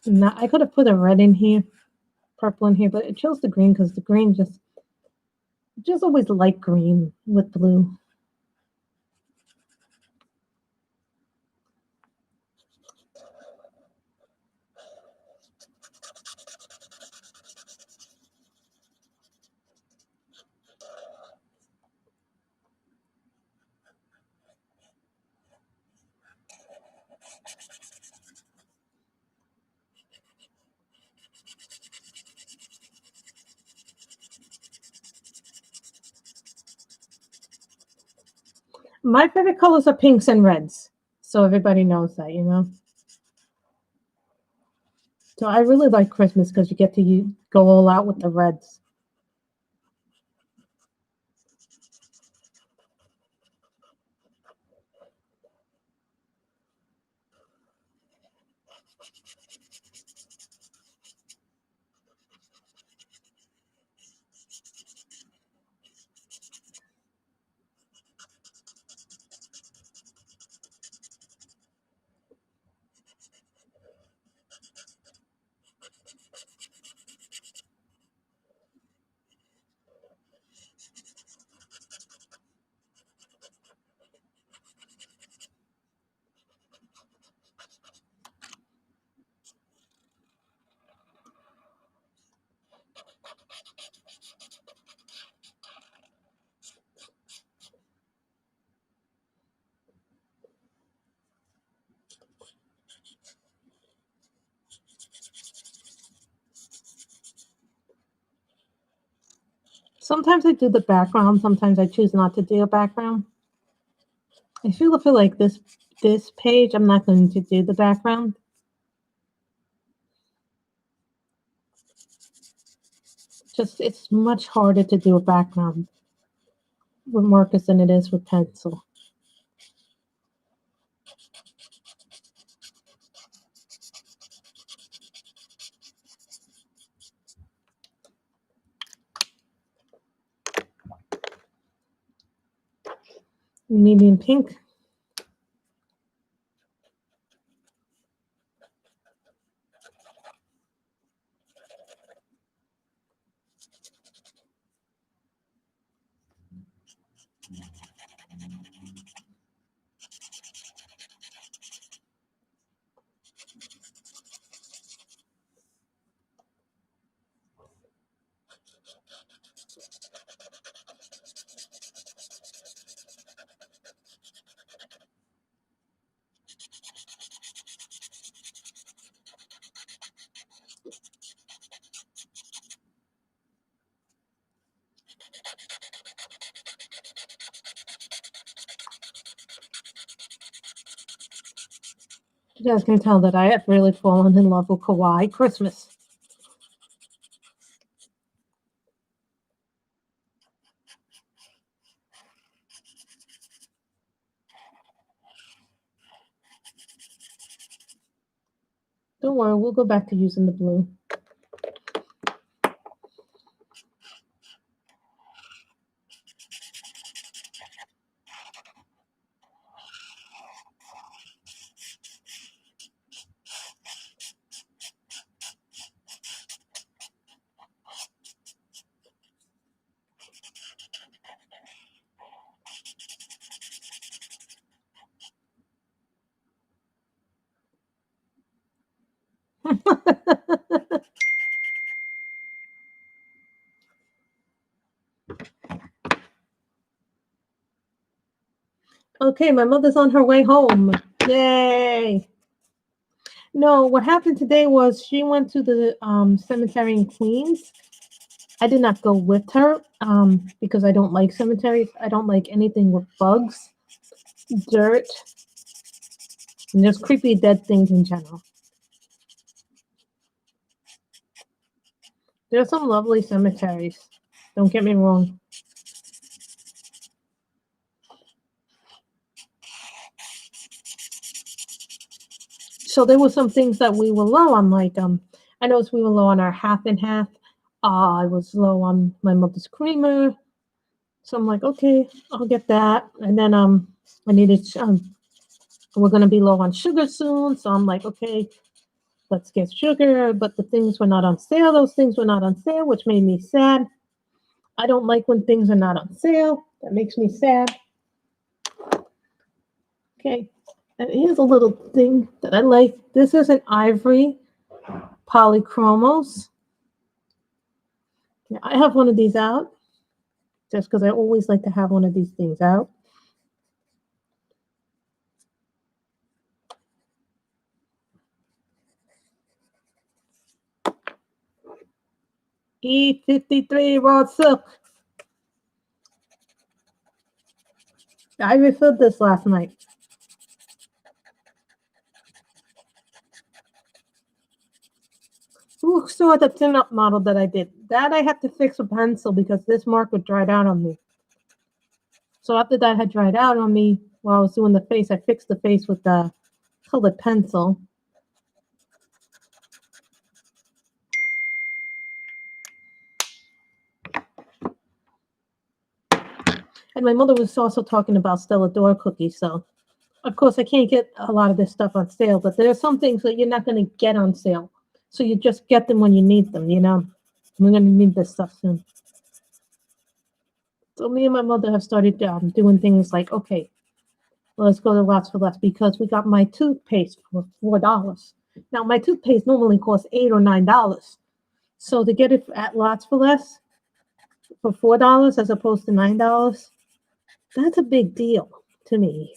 Now, I could have put a red in here, purple in here, but it chose the green because the green just always light green with blue. My favorite colors are pinks and reds. So everybody knows that, you know. So I really like Christmas because you get to go all out with the reds. Sometimes I do the background. Sometimes I choose not to do a background. I feel like this page, I'm not going to do the background. Just it's much harder to do a background with markers than it is with pencil. Medium pink. You guys can tell that I have really fallen in love with Kawaii Christmas. Don't worry, we'll go back to using the blue. Okay, my mother's on her way home. Yay! No, what happened today was she went to the cemetery in Queens. I did not go with her because I don't like cemeteries. I don't like anything with bugs, dirt, and just creepy dead things in general. There are some lovely cemeteries. Don't get me wrong. So there were some things that we were low on, like I noticed we were low on our half and half. I was low on my mother's creamer. So I'm like, okay, I'll get that. And then I needed we're gonna be low on sugar soon. So I'm like, okay, let's get sugar, but the things were not on sale. Those things were not on sale, which made me sad. I don't like when things are not on sale. That makes me sad. Okay, and here's a little thing that I like. This is an ivory polychromos. Yeah, I have one of these out just because I always like to have one of these things out. E53 raw silk. I refilled this last night. Who saw the thin-up model that I did? That I had to fix with pencil because this marker dried out on me. So after that had dried out on me while I was doing the face, I fixed the face with the colored pencil. And my mother was also talking about Stella D'Or cookies. So, of course, I can't get a lot of this stuff on sale, but there are some things that you're not going to get on sale. So you just get them when you need them, you know. We're going to need this stuff soon. So me and my mother have started doing things like, okay, let's go to Lots for Less because we got my toothpaste for $4. Now, my toothpaste normally costs $8 or $9. So to get it at Lots for Less for $4 as opposed to $9, that's a big deal to me.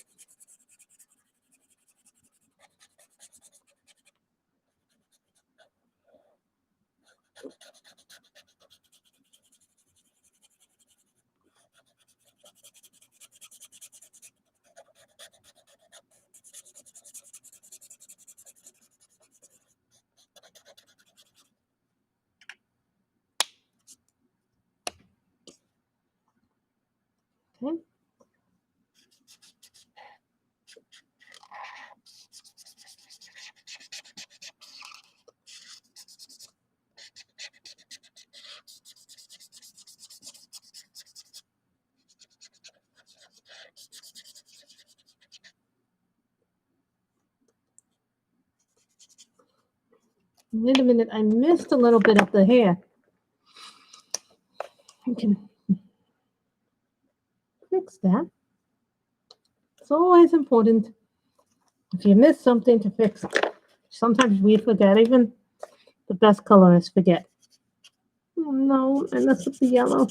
Okay. Wait a minute, I missed a little bit of the hair. I can fix that. It's always important if you miss something to fix it. Sometimes we forget, even the best colorists forget. Oh no, I messed up the yellow.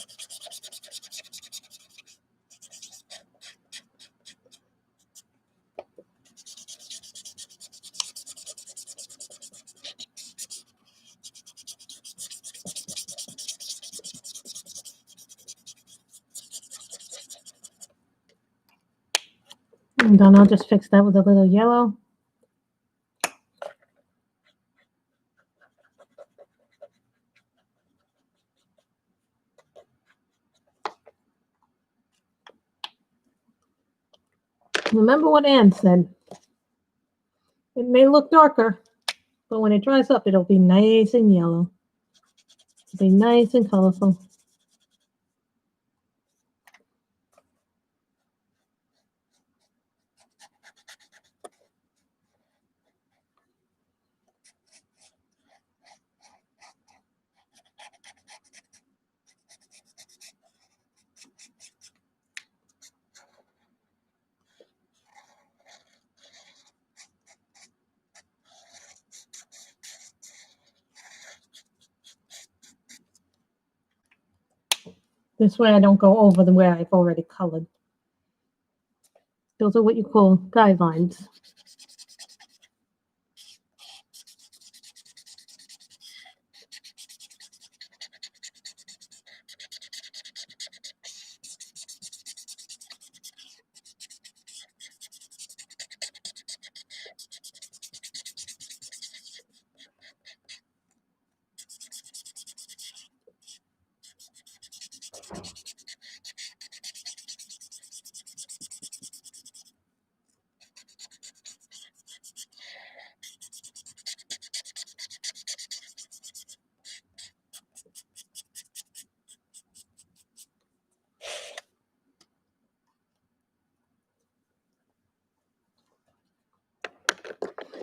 And then I'll just fix that with a little yellow. Remember what Anne said. It may look darker, but when it dries up, it'll be nice and yellow. It'll be nice and colorful. This way I don't go over the way I've already colored. Those are what you call guidelines.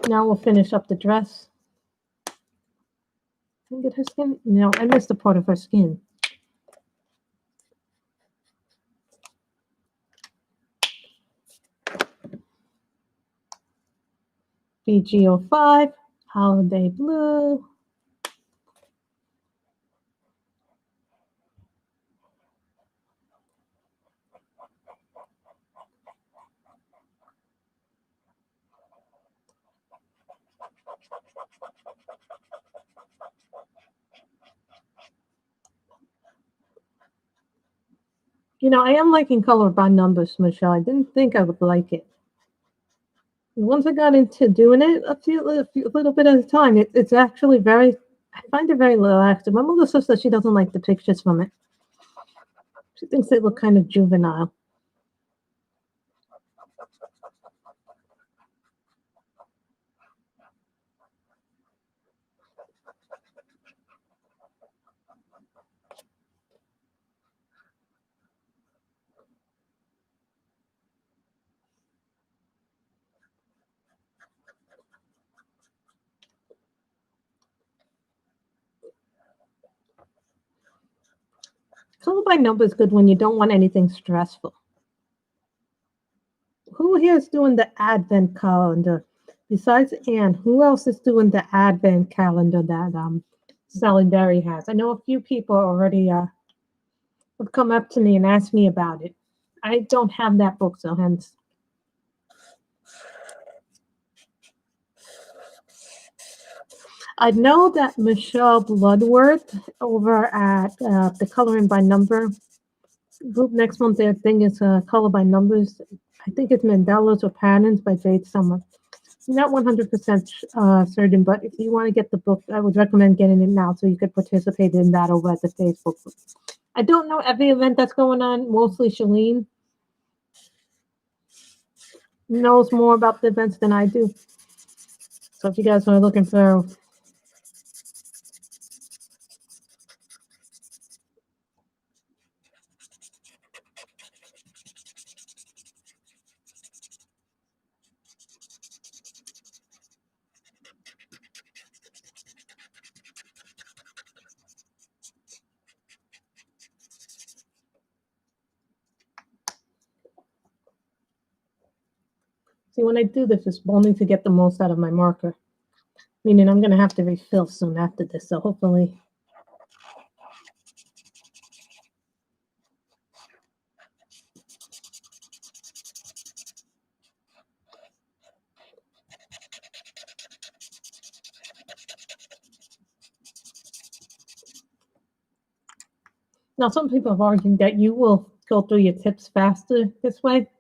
Now we'll finish up the dress. Can I get her skin? No, I missed a part of her skin. BG05, Holiday Blue. You know, I am liking color by numbers, Michelle. I didn't think I would like it. Once I got into doing it a little bit at a time, it's actually very, I find it very relaxing. My mother says that she doesn't like the pictures from it. She thinks they look kind of juvenile. Color by number is good when you don't want anything stressful. Who here is doing the advent calendar? Besides Anne, who else is doing the advent calendar that Sally Berry has? I know a few people already have come up to me and asked me about it. I don't have that book, so hence. I know that Michelle Bloodworth over at the Coloring by Number group next month, their thing is Color by Numbers. I think it's Mandalas or Patterns by Jade Summer. Not 100% certain, but if you want to get the book, I would recommend getting it now so you could participate in that over at the Facebook group. I don't know every event that's going on. Mostly Shalene knows more about the events than I do. So if you guys are looking for, see, when I do this, it's only to get the most out of my marker. Meaning I'm going to have to refill soon after this, so hopefully. Now, some people have argued that you will go through your tips faster this way.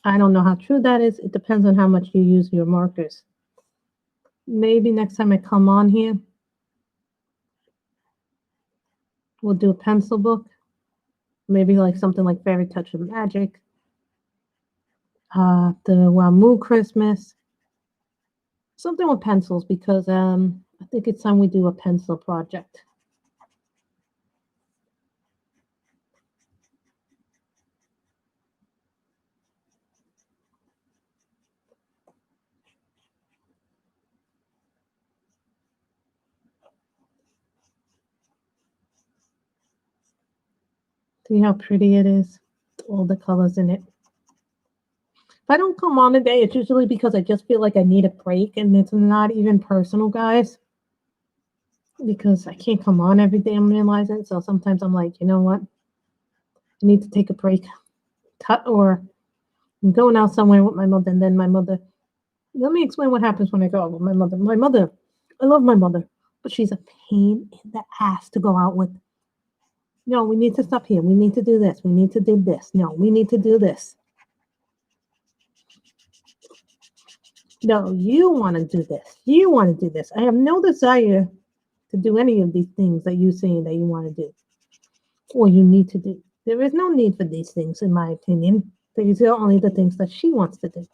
I don't know how true that is. It depends on how much you use your markers. Maybe next time I come on here, we'll do a pencil book. Maybe like something like Fairy Touch of Magic, the Wamu Christmas, something with pencils because I think it's time we do a pencil project. See how pretty it is? All the colors in it. If I don't come on today, it's usually because I just feel like I need a break, and it's not even personal, guys. Because I can't come on every day, I'm realizing. So sometimes I'm like, you know what? I need to take a break. Or I'm going out somewhere with my mother, and then my mother. Let me explain what happens when I go out with my mother. My mother, I love my mother, but she's a pain in the ass to go out with. No, we need to stop here. We need to do this. We need to do this. No, we need to do this. No, you want to do this. You want to do this. I have no desire to do any of these things that you say that you want to do or you need to do. There is no need for these things, in my opinion. These are only the things that she wants to do.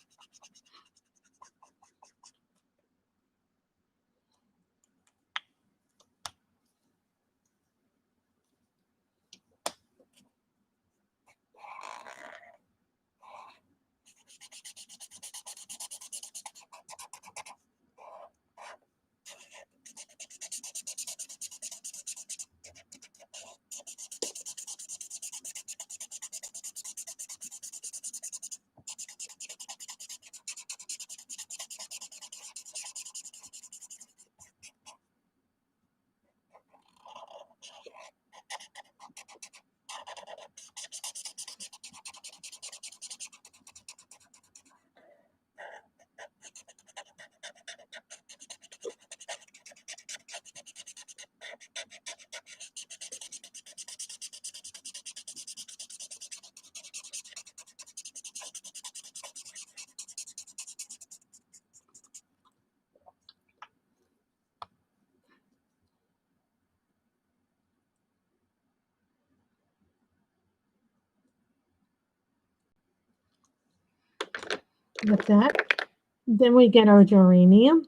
with that. Then we get our geranium.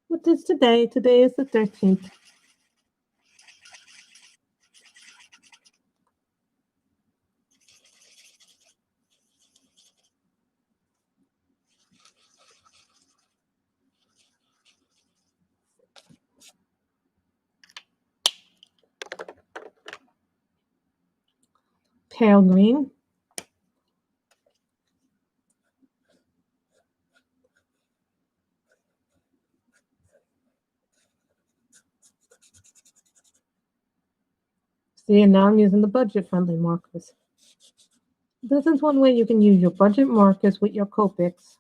What is today? Today is the 13th. Pale green. See, and now I'm using the budget-friendly markers. This is one way you can use your budget markers with your Copics.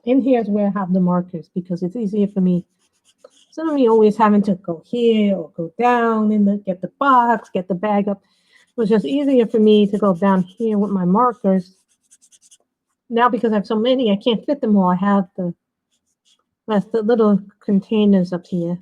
And here's where I have the markers because it's easier for me. Instead of me always having to go here or go down and get the box, get the bag up. It was just easier for me to go down here with my markers. Now because I have so many, I can't fit them all. I have the little containers up here.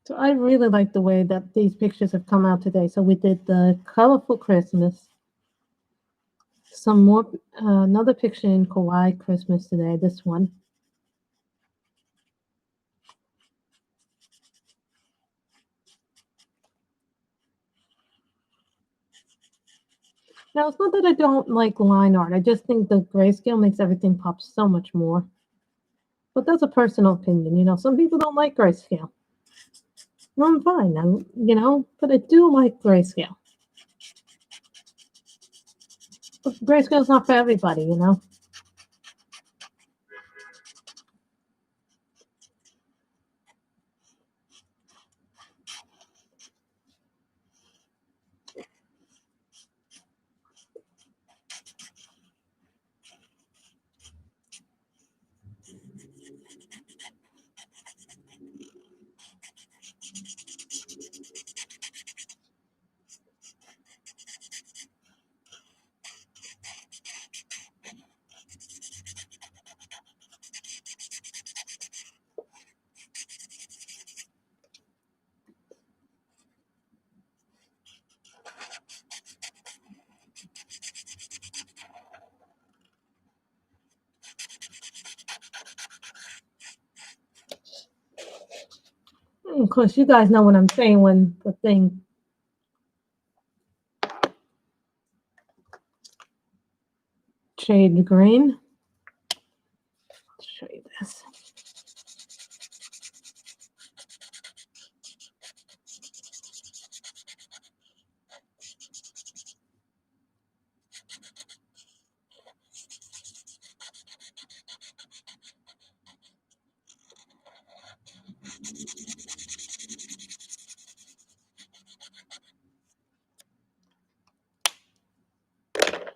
So I really like the way that these pictures have come out today. So we did the colorful Christmas. Some more, another picture in Kawaii Christmas today, this one. Now, it's not that I don't like line art. I just think the grayscale makes everything pop so much more. But that's a personal opinion, you know. Some people don't like grayscale. No, I'm fine, but I do like grayscale. But grayscale's not for everybody, you know. Of course, you guys know what I'm saying when the thing shade green. Let's show you this.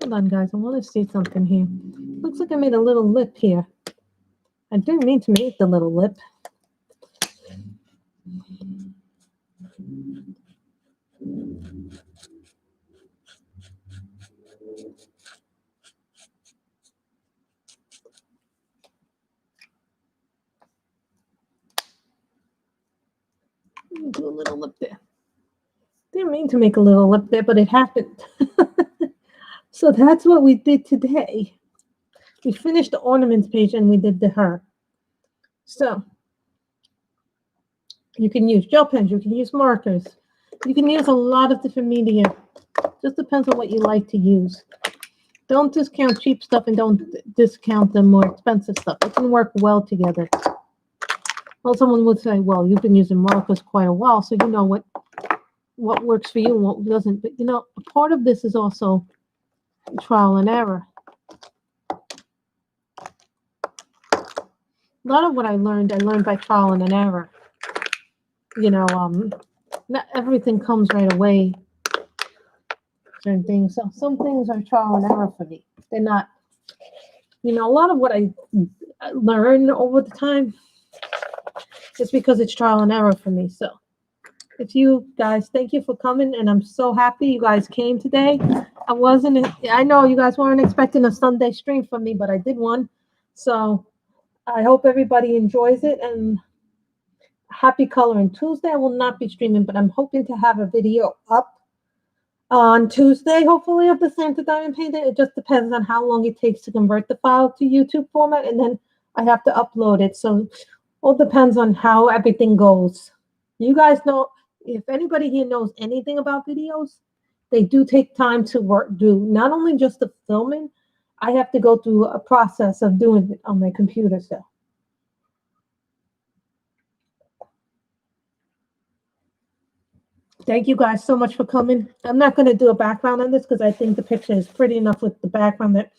Hold on, guys. I want to see something here. Looks like I made a little lip here. I didn't mean to make the little lip. Do a little lip there. Didn't mean to make a little lip there, but it happened. So that's what we did today. We finished the ornaments page and we did the her. So you can use gel pens, you can use markers, you can use a lot of different media. Just depends on what you like to use. Don't discount cheap stuff and don't discount the more expensive stuff. It can work well together. Well, someone would say, well, you've been using markers quite a while, so you know what works for you and what doesn't. But, you know, a part of this is also trial and error. A lot of what I learned by trial and an error. You know, not everything comes right away. Certain things. So some things are trial and error for me. They're not, you know, a lot of what I learn over the time is because it's trial and error for me. So if you guys, thank you for coming, and I'm so happy you guys came today. I know you guys weren't expecting a Sunday stream from me, but I did one. So I hope everybody enjoys it, and happy Coloring Tuesday. I will not be streaming, but I'm hoping to have a video up on Tuesday, hopefully, of the Santa Diamond painting. It just depends on how long it takes to convert the file to YouTube format, and then I have to upload it. So all depends on how everything goes. You guys know, if anybody here knows anything about videos, they do take time to do not only just the filming. I have to go through a process of doing it on my computer. So thank you guys so much for coming. I'm not going to do a background on this because I think the picture is pretty enough with the background that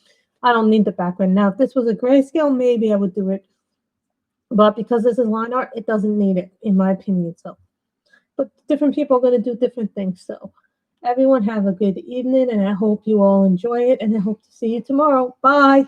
I don't need the background. Now, if this was a grayscale, maybe I would do it. But because this is line art, it doesn't need it, in my opinion. So, but different people are going to do different things. So everyone have a good evening, and I hope you all enjoy it, and I hope to see you tomorrow. Bye.